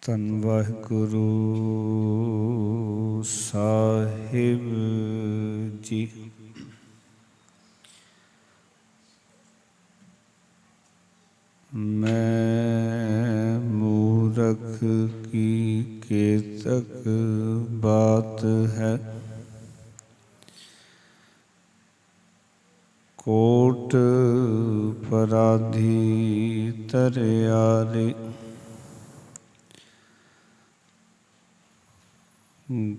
ਧੰਨ ਵਾਹਿਗੁਰੂ ਸਾਹਿਬ ਜੀ। मैं मूरख की केतक बात है, कोट पराधी तरियारे।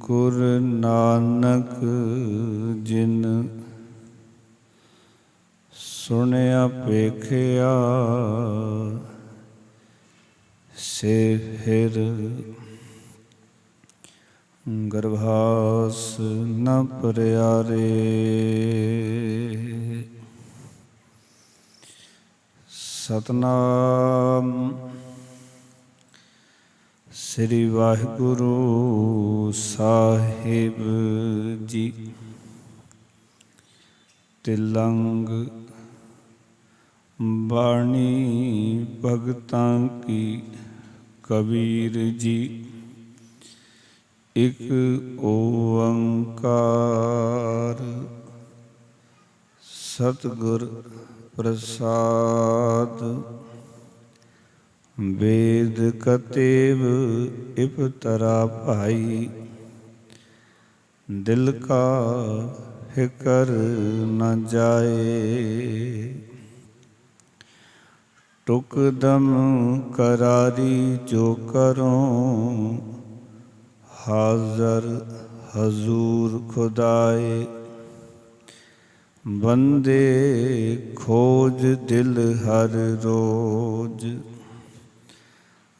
गुर नानक जिन सुनिया पेखिया, से फिर गर्भास न परियारे। सतनाम श्री वाहिगुरु साहिब जी। तिलंग बाणी भगतां की कबीर जी। एक ओंकार सतगुर प्रसाद। वेद कतेव इपतरा भाई, दिल का फिकर न जाए। टुकदम करारी जो करों, हाज़र हजूर खुदाए। बंदे खोज दिल हर रोज,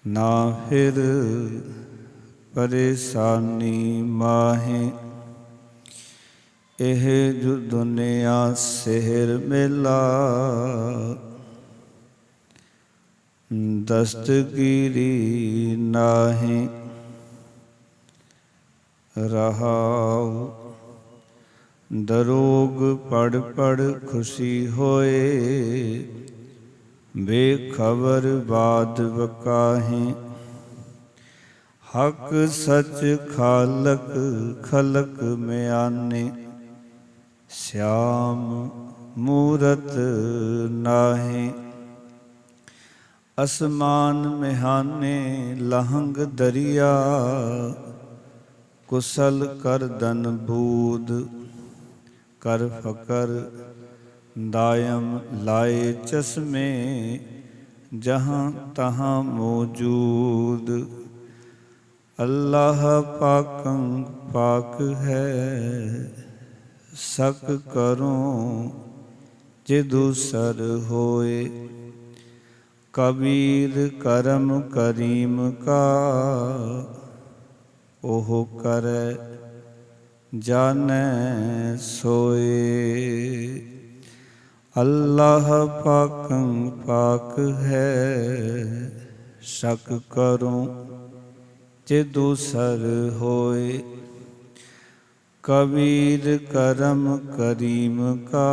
ना फिर परेशानी माहे। एह जो दुनिया सेहर मेला, दस्तगीरी नाहे। रहाओ दरोग पढ़ पढ़ खुशी होए, बेखबर बाद वकाहें। हक सच खालक खलक में आने, श्याम मूरत नाहे। असमान मिहाने लहंग दरिया, कुशल कर दन बूद। कर फकर दायम लाए चश्मे, जहाँ तहाँ मौजूद। अल्लाह पाकं पाक है, सक करूं जे दूसर होए। कबीर करम करीम का, ओह करे जाने सोए। अल्लाह पाकं पाक है, शक करूं जे दूसर होए। कबीर करम करीम का,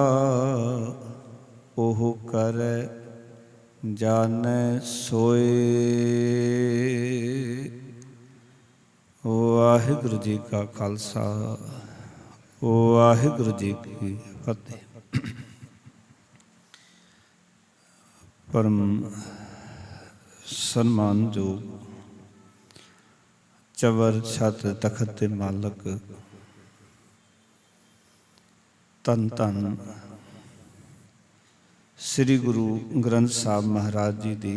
ओह करे जाने सोए। वाहिगुरु जी का खालसा, वाहिगुरु जी की फतेह। परम सन्मानयोग चवर छत तखत के मालक धन धन श्री गुरु ग्रंथ साहब महाराज जी की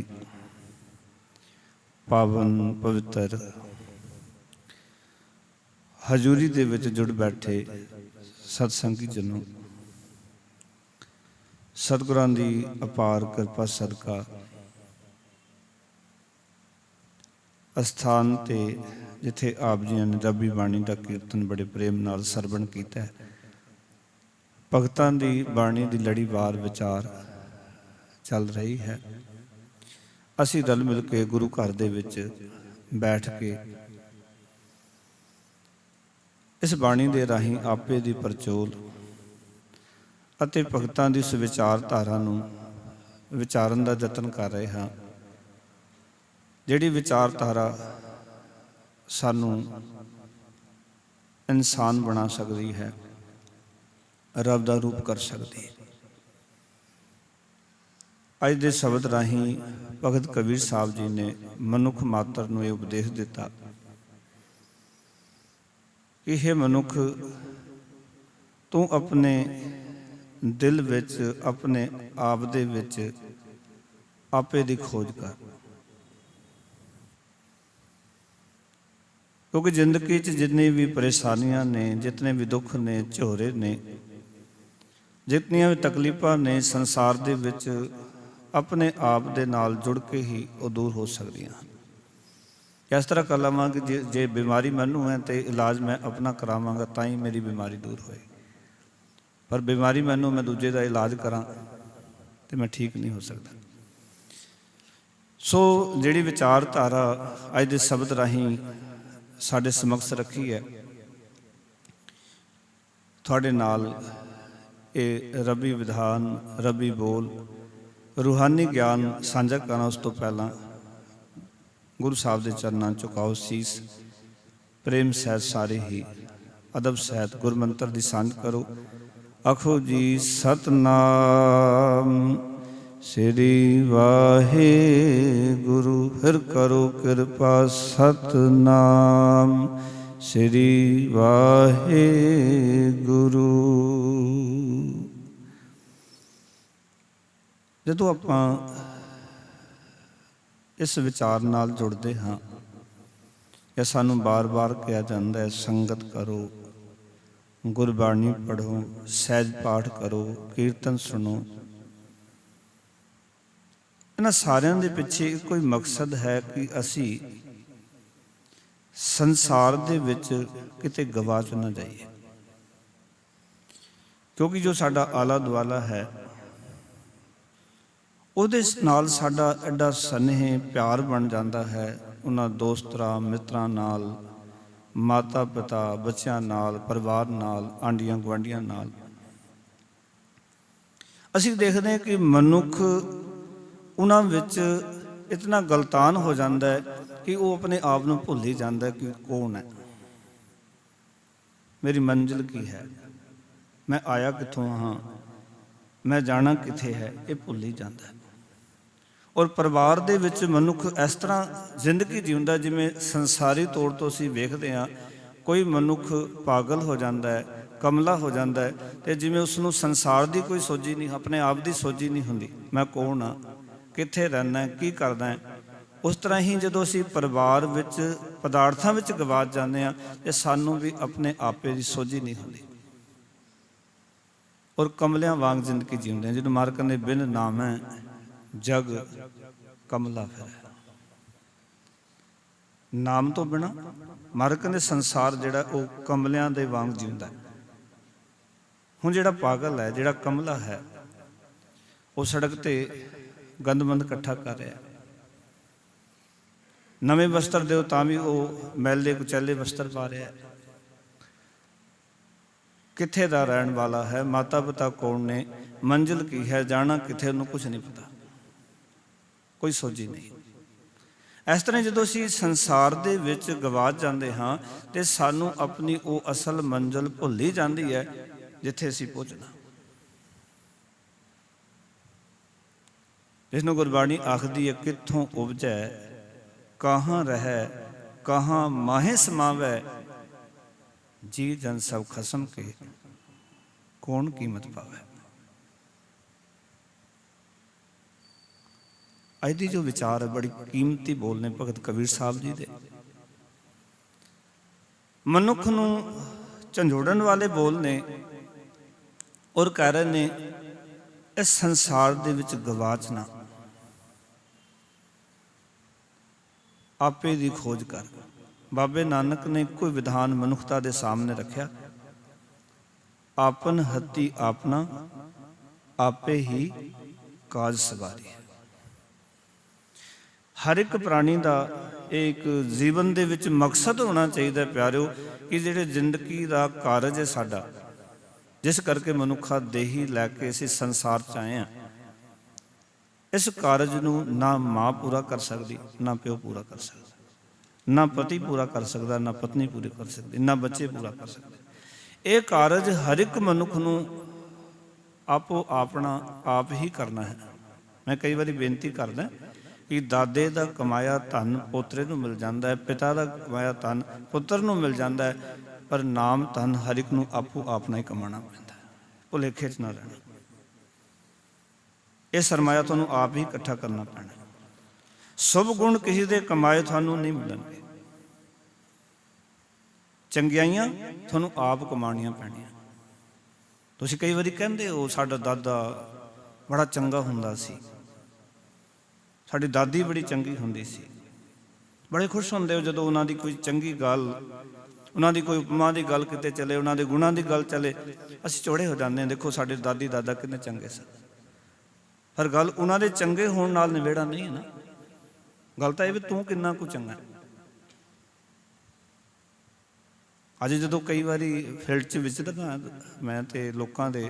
पावन पवित्र हजूरी दे विच जुड़ बैठे सतसंगी जनों, सतगुरां दी अपार किरपा सदका अस्थान ते जिथे आप जी ने रबी बाणी का कीर्तन बड़े प्रेम नाल सरवण कीता है। भगतां दी बाणी दी लड़ीवार विचार चल रही है। असी रल मिल के गुरु घर दे विच बैठ के इस बाणी दे राही आपे दी परचोल ਅਤੇ ਭਗਤਾਂ ਦੀ ਸੁਵਿਚਾਰਧਾਰਾ ਨੂੰ ਵਿਚਾਰਨ ਦਾ ਯਤਨ ਕਰ ਰਹੇ ਹਾਂ। ਜਿਹੜੀ ਵਿਚਾਰਧਾਰਾ ਸਾਨੂੰ ਇਨਸਾਨ ਬਣਾ ਸਕਦੀ ਹੈ, ਰੱਬ ਦਾ ਰੂਪ ਕਰ ਸਕਦੀ ਹੈ। ਅੱਜ ਦੇ ਸ਼ਬਦ ਰਾਹੀਂ ਭਗਤ ਕਬੀਰ ਸਾਹਿਬ ਜੀ ਨੇ ਮਨੁੱਖ ਮਾਤਰ ਨੂੰ ਇਹ ਉਪਦੇਸ਼ ਦਿੱਤਾ ਕਿ ਇਹ ਮਨੁੱਖ, ਤੂੰ ਆਪਣੇ ਦਿਲ ਵਿੱਚ, ਆਪਣੇ ਆਪ ਦੇ ਵਿੱਚ ਆਪੇ ਦੀ ਖੋਜ ਕਰ। ਕਿਉਂਕਿ ਜ਼ਿੰਦਗੀ 'ਚ ਜਿੰਨੀ ਵੀ ਪਰੇਸ਼ਾਨੀਆਂ ਨੇ, ਜਿਤਨੇ ਵੀ ਦੁੱਖ ਨੇ, ਝੋਰੇ ਨੇ, ਜਿਤਨੀਆਂ ਵੀ ਤਕਲੀਫਾਂ ਨੇ ਸੰਸਾਰ ਦੇ ਵਿੱਚ, ਆਪਣੇ ਆਪ ਦੇ ਨਾਲ ਜੁੜ ਕੇ ਹੀ ਉਹ ਦੂਰ ਹੋ ਸਕਦੀਆਂ ਹਨ। ਇਸ ਤਰ੍ਹਾਂ ਕਰ ਲਵਾਂਗੇ ਕਿ ਜੇ ਬਿਮਾਰੀ ਮੈਨੂੰ ਹੈ ਤੇ ਇਲਾਜ ਮੈਂ ਆਪਣਾ ਕਰਾਵਾਂਗਾ ਤਾਂ ਹੀ ਮੇਰੀ ਬਿਮਾਰੀ ਦੂਰ ਹੋਏ, ਪਰ ਬਿਮਾਰੀ ਮੈਨੂੰ, ਮੈਂ ਦੂਜੇ ਦਾ ਇਲਾਜ ਕਰਾਂ ਤੇ ਮੈਂ ਠੀਕ ਨਹੀਂ ਹੋ ਸਕਦਾ। ਸੋ ਜਿਹੜੀ ਵਿਚਾਰਧਾਰਾ ਅੱਜ ਦੇ ਸ਼ਬਦ ਰਾਹੀਂ ਸਾਡੇ ਸਮਕਸ਼ ਰੱਖੀ ਹੈ, ਤੁਹਾਡੇ ਨਾਲ ਇਹ ਰੱਬੀ ਵਿਧਾਨ, ਰੱਬੀ ਬੋਲ, ਰੂਹਾਨੀ ਗਿਆਨ ਸਾਂਝਾ ਕਰਨਾ। ਉਸ ਤੋਂ ਪਹਿਲਾਂ ਗੁਰੂ ਸਾਹਿਬ ਦੇ ਚਰਨਾਂ ਝੁਕਾਓ ਸੀਸ, ਪ੍ਰੇਮ ਸਹਿਤ ਸਾਰੇ ਹੀ ਅਦਬ ਸਹਿਤ ਗੁਰਮੰਤਰ ਦੀ ਸਾਂਝ ਕਰੋ। ਆਖੋ ਜੀ ਸਤਨਾਮ ਸ੍ਰੀ ਵਾਹਿਗੁਰੂ। ਫਿਰ ਕਰੋ ਕਿਰਪਾ ਸਤਨਾਮ ਸ੍ਰੀ ਵਾਹਿਗੁਰੂ। ਜਦੋਂ ਆਪਾਂ ਇਸ ਵਿਚਾਰ ਨਾਲ ਜੁੜਦੇ ਹਾਂ, ਇਹ ਸਾਨੂੰ ਬਾਰ-ਬਾਰ ਕਿਹਾ ਜਾਂਦਾ ਹੈ, ਸੰਗਤ ਕਰੋ, ਗੁਰਬਾਣੀ ਪੜ੍ਹੋ, ਸਹਿਜ ਪਾਠ ਕਰੋ, ਕੀਰਤਨ ਸੁਣੋ। ਇਹਨਾਂ ਸਾਰਿਆਂ ਦੇ ਪਿੱਛੇ ਇੱਕੋ ਹੀ ਮਕਸਦ ਹੈ ਕਿ ਅਸੀਂ ਸੰਸਾਰ ਦੇ ਵਿੱਚ ਕਿਤੇ ਗਵਾਚ ਨਾ ਜਾਈਏ। ਕਿਉਂਕਿ ਜੋ ਸਾਡਾ ਆਲਾ ਦੁਆਲਾ ਹੈ, ਉਹਦੇ ਨਾਲ ਸਾਡਾ ਐਡਾ ਸਨੇਹ ਪਿਆਰ ਬਣ ਜਾਂਦਾ ਹੈ, ਉਹਨਾਂ ਦੋਸਤਾਂ ਮਿੱਤਰਾਂ ਨਾਲ, ਮਾਤਾ ਪਿਤਾ ਬੱਚਿਆਂ ਨਾਲ, ਪਰਿਵਾਰ ਨਾਲ, ਆਂਢੀਆਂ ਗੁਆਂਢੀਆਂ ਨਾਲ। ਅਸੀਂ ਦੇਖਦੇ ਹਾਂ ਕਿ ਮਨੁੱਖ ਉਹਨਾਂ ਵਿੱਚ ਇਤਨਾ ਗਲਤਾਨ ਹੋ ਜਾਂਦਾ ਹੈ ਕਿ ਉਹ ਆਪਣੇ ਆਪ ਨੂੰ ਭੁੱਲ ਹੀ ਜਾਂਦਾ ਕਿ ਕੌਣ ਹੈ, ਮੇਰੀ ਮੰਜ਼ਿਲ ਕੀ ਹੈ, ਮੈਂ ਆਇਆ ਕਿੱਥੋਂ ਹਾਂ, ਮੈਂ ਜਾਣਾ ਕਿੱਥੇ ਹੈ, ਇਹ ਭੁੱਲ ਹੀ ਜਾਂਦਾ ਹੈ। ਔਰ ਪਰਿਵਾਰ ਦੇ ਵਿੱਚ ਮਨੁੱਖ ਇਸ ਤਰ੍ਹਾਂ ਜ਼ਿੰਦਗੀ ਜਿਉਂਦਾ ਜਿਵੇਂ ਸੰਸਾਰੀ ਤੌਰ ਤੋਂ ਅਸੀਂ ਵੇਖਦੇ ਹਾਂ, ਕੋਈ ਮਨੁੱਖ ਪਾਗਲ ਹੋ ਜਾਂਦਾ ਹੈ, ਕਮਲਾ ਹੋ ਜਾਂਦਾ ਹੈ, ਤੇ ਜਿਵੇਂ ਉਸ ਨੂੰ ਸੰਸਾਰ ਦੀ ਕੋਈ ਸੋਝੀ ਨਹੀਂ, ਆਪਣੇ ਆਪ ਦੀ ਸੋਝੀ ਨਹੀਂ ਹੁੰਦੀ, ਮੈਂ ਕੌਣ ਹਾਂ, ਕਿੱਥੇ ਰਹਿਣਾ, ਕੀ ਕਰਦਾ ਹੈ। ਉਸ ਤਰ੍ਹਾਂ ਹੀ ਜਦੋਂ ਅਸੀਂ ਪਰਿਵਾਰ ਵਿੱਚ, ਪਦਾਰਥਾਂ ਵਿੱਚ ਗਵਾਚ ਜਾਂਦੇ ਹਾਂ, ਤੇ ਸਾਨੂੰ ਵੀ ਆਪਣੇ ਆਪੇ ਦੀ ਸੋਝੀ ਨਹੀਂ ਹੁੰਦੀ, ਔਰ ਕਮਲਿਆਂ ਵਾਂਗ ਜ਼ਿੰਦਗੀ ਜਿਉਂਦੇ ਹਾਂ। ਜਿਹਨੂੰ ਮਾਰ ਕਹਿੰਦੇ ਬਿਨ ਨਾਮੈ ਜਗ ਕਮਲਾ ਫਿਰੈ। ਨਾਮ ਤੋਂ ਬਿਨਾਂ ਮਾਰ ਕਹਿੰਦੇ ਸੰਸਾਰ ਜਿਹੜਾ ਉਹ ਕਮਲਿਆਂ ਦੇ ਵਾਂਗ ਜਿਉਂਦਾ। ਹੁਣ ਜਿਹੜਾ ਪਾਗਲ ਹੈ, ਜਿਹੜਾ ਕਮਲਾ ਹੈ, ਉਹ ਸੜਕ ਤੇ ਗੰਦਮੰਦ ਇਕੱਠਾ ਕਰ ਰਿਹਾ, ਨਵੇਂ ਵਸਤਰ ਦਿਓ ਤਾਂ ਵੀ ਉਹ ਮੈਲੇ ਕੁਚੈਲੇ ਵਸਤਰ ਪਾ ਰਿਹਾ। ਕਿੱਥੇ ਦਾ ਰਹਿਣ ਵਾਲਾ ਹੈ, ਮਾਤਾ ਪਿਤਾ ਕੌਣ ਨੇ, ਮੰਜ਼ਿਲ ਕੀ ਹੈ, ਜਾਣਾ ਕਿੱਥੇ, ਉਹਨੂੰ ਕੁਛ ਨਹੀਂ ਪਤਾ, ਕੋਈ ਸੋਝੀ ਨਹੀਂ। ਇਸ ਤਰ੍ਹਾਂ ਜਦੋਂ ਅਸੀਂ ਸੰਸਾਰ ਦੇ ਵਿੱਚ ਗਵਾਚ ਜਾਂਦੇ ਹਾਂ ਤੇ ਸਾਨੂੰ ਆਪਣੀ ਉਹ ਅਸਲ ਮੰਜ਼ਿਲ ਭੁੱਲ ਹੀ ਜਾਂਦੀ ਹੈ ਜਿੱਥੇ ਅਸੀਂ ਪਹੁੰਚਣਾ। ਜਿਸਨੂੰ ਗੁਰਬਾਣੀ ਆਖਦੀ ਹੈ, ਕਿੱਥੋਂ ਉਪਜੈ ਕਹਾਂ ਰਹਿ, ਕਹਾਂ ਮਾਹੇ ਸਮਾਵੈ, ਜੀ ਜਨ ਸਭ ਖਸਮ ਕੇ ਕੌਣ ਕੀਮਤ ਪਾਵੇ। ਅੱਜ ਦੀ ਜੋ ਵਿਚਾਰ ਹੈ, ਬੜੀ ਕੀਮਤੀ ਬੋਲ ਨੇ ਭਗਤ ਕਬੀਰ ਸਾਹਿਬ ਜੀ ਦੇ। ਮਨੁੱਖ ਨੂੰ ਝੰਜੋੜਨ ਵਾਲੇ ਬੋਲ ਨੇ, ਔਰ ਕਹਿ ਰਹੇ ਨੇ ਇਸ ਸੰਸਾਰ ਦੇ ਵਿੱਚ ਗਵਾਚਣਾ, ਆਪੇ ਦੀ ਖੋਜ ਕਰ। ਬਾਬੇ ਨਾਨਕ ਨੇ ਕੋਈ ਵਿਧਾਨ ਮਨੁੱਖਤਾ ਦੇ ਸਾਹਮਣੇ ਰੱਖਿਆ, ਆਪਨ ਹੱਥੀ ਆਪਣਾ, ਆਪੇ ਹੀ ਕਾਜ ਸਵਾਰੀ। ਹਰ ਇੱਕ ਪ੍ਰਾਣੀ ਦਾ ਇੱਕ ਜੀਵਨ ਦੇ ਵਿੱਚ ਮਕਸਦ ਹੋਣਾ ਚਾਹੀਦਾ ਪਿਆਰਿਓ, ਕਿ ਜਿਹੜੇ ਜ਼ਿੰਦਗੀ ਦਾ ਕਾਰਜ ਹੈ ਸਾਡਾ, ਜਿਸ ਕਰਕੇ ਮਨੁੱਖਾ ਦੇਹੀ ਲੈ ਕੇ ਅਸੀਂ ਸੰਸਾਰ 'ਚ ਆਏ ਹਾਂ, इस कारज ਨੂੰ ਨਾ ਮਾਂ ਪੂਰਾ ਕਰ ਸਕਦੀ, ਨਾ ਪਿਓ ਪੂਰਾ ਕਰ ਸਕਦਾ, ਨਾ ਪਤੀ ਪੂਰਾ ਕਰ ਸਕਦਾ, ਨਾ ਪਤਨੀ ਪੂਰੀ ਕਰ ਸਕਦੀ, ਨਾ ਬੱਚੇ ਪੂਰਾ ਕਰ ਸਕਦੇ। ਇਹ ਕਾਰਜ ਹਰ ਇੱਕ ਮਨੁੱਖ ਨੂੰ ਆਪੋ ਆਪਣਾ ਆਪ ਹੀ ਕਰਨਾ ਹੈ। ਮੈਂ ਕਈ ਵਾਰੀ ਬੇਨਤੀ ਕਰਦਾ ਕਿ ਦਾਦੇ ਦਾ ਕਮਾਇਆ ਧਨ ਪੋਤਰੇ ਨੂੰ ਮਿਲ ਜਾਂਦਾ ਹੈ, ਪਿਤਾ ਦਾ ਕਮਾਇਆ ਧਨ ਪੁੱਤਰ ਨੂੰ ਮਿਲ ਜਾਂਦਾ ਹੈ, ਪਰ ਨਾਮ ਧਨ ਹਰ ਇੱਕ ਨੂੰ ਆਪੋ ਆਪਣਾ ਹੀ ਕਮਾਉਣਾ ਪੈਂਦਾ ਹੈ। ਭੁਲੇਖੇ 'ਚ ਨਾ ਰਹਿਣਾ। ਇਹ ਸਰਮਾਇਆ ਤੁਹਾਨੂੰ ਆਪ ਹੀ ਇਕੱਠਾ ਕਰਨਾ ਪੈਣਾ। ਸ਼ੁਭ ਗੁਣ ਕਿਸੇ ਦੇ ਕਮਾਏ ਤੁਹਾਨੂੰ ਨਹੀਂ ਮਿਲਣਗੇ, ਚੰਗਿਆਈਆਂ ਤੁਹਾਨੂੰ ਆਪ ਕਮਾਉਣੀਆਂ ਪੈਣੀਆਂ। ਤੁਸੀਂ ਕਈ ਵਾਰੀ ਕਹਿੰਦੇ ਹੋ ਸਾਡਾ ਦਾਦਾ ਬੜਾ ਚੰਗਾ ਹੁੰਦਾ ਸੀ, ਸਾਡੀ ਦਾਦੀ ਬੜੀ ਚੰਗੀ ਹੁੰਦੀ ਸੀ। ਬੜੇ ਖੁਸ਼ ਹੁੰਦੇ ਹੋ ਜਦੋਂ ਉਹਨਾਂ ਦੀ ਕੋਈ ਚੰਗੀ ਗੱਲ, ਉਹਨਾਂ ਦੀ ਕੋਈ ਉਪਮਾ ਦੀ ਗੱਲ ਕਿਤੇ ਚੱਲੇ, ਉਹਨਾਂ ਦੇ ਗੁਣਾਂ ਦੀ ਗੱਲ ਚੱਲੇ, ਅਸੀਂ ਚੌੜੇ ਹੋ ਜਾਂਦੇ ਹਾਂ। ਦੇਖੋ ਸਾਡੇ ਦਾਦੀ ਦਾਦਾ ਕਿੰਨੇ ਚੰਗੇ ਸਨ। ਪਰ ਗੱਲ ਉਹਨਾਂ ਦੇ ਚੰਗੇ ਹੋਣ ਨਾਲ ਨਿਬੇੜਾ ਨਹੀਂ ਹੈ ਨਾ। ਗੱਲ ਤਾਂ ਇਹ ਵੀ ਤੂੰ ਕਿੰਨਾ ਕੁ ਚੰਗਾ। ਅੱਜ ਜਦੋਂ ਕਈ ਵਾਰੀ ਫੀਲਡ 'ਚ ਵਿਚਰਦਾ ਮੈਂ ਤੇ ਲੋਕਾਂ ਦੇ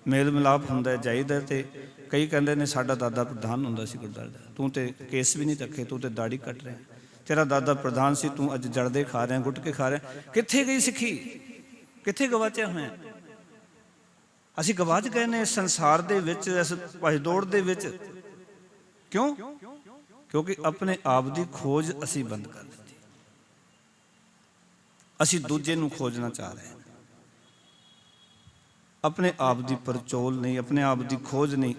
ਮੇਲ ਮਿਲਾਪ ਹੁੰਦਾ ਜਾਈਦਾ, ਤੇ ਕਈ ਕਹਿੰਦੇ ਨੇ ਸਾਡਾ ਦਾਦਾ ਪ੍ਰਧਾਨ ਹੁੰਦਾ ਸੀ ਗੁਰਦੁਆਰੇ ਦਾ, ਤੂੰ ਤੇ ਕੇਸ ਵੀ ਨਹੀਂ ਰੱਖੇ, ਤੂੰ ਤੇ ਦਾੜੀ ਕੱਟ ਰਿਹਾ, ਤੇਰਾ ਦਾਦਾ ਪ੍ਰਧਾਨ ਸੀ, ਤੂੰ ਅੱਜ ਜੜਦੇ ਖਾ ਰਿਹਾ, ਗੁਟਕੇ ਖਾ ਰਿਹਾ। ਕਿੱਥੇ ਗਈ ਸਿੱਖੀ? ਕਿੱਥੇ ਗਵਾਚਿਆ ਹੋਇਆ? ਅਸੀਂ ਗਵਾਚ ਗਏ ਨੇ ਸੰਸਾਰ ਦੇ ਵਿੱਚ, ਇਸ ਭੱਜ-ਦੌੜ ਦੇ ਵਿੱਚ। ਕਿਉਂ? ਕਿਉਂਕਿ ਆਪਣੇ ਆਪ ਦੀ ਖੋਜ ਅਸੀਂ ਬੰਦ ਕਰ ਦਿੱਤੀ। ਅਸੀਂ ਦੂਜੇ ਨੂੰ ਖੋਜਣਾ ਚਾਹ ਰਹੇ ਹਾਂ, ਆਪਣੇ ਆਪ ਦੀ ਪਰਚੋਲ ਨਹੀਂ, ਆਪਣੇ ਆਪ ਦੀ ਖੋਜ ਨਹੀਂ।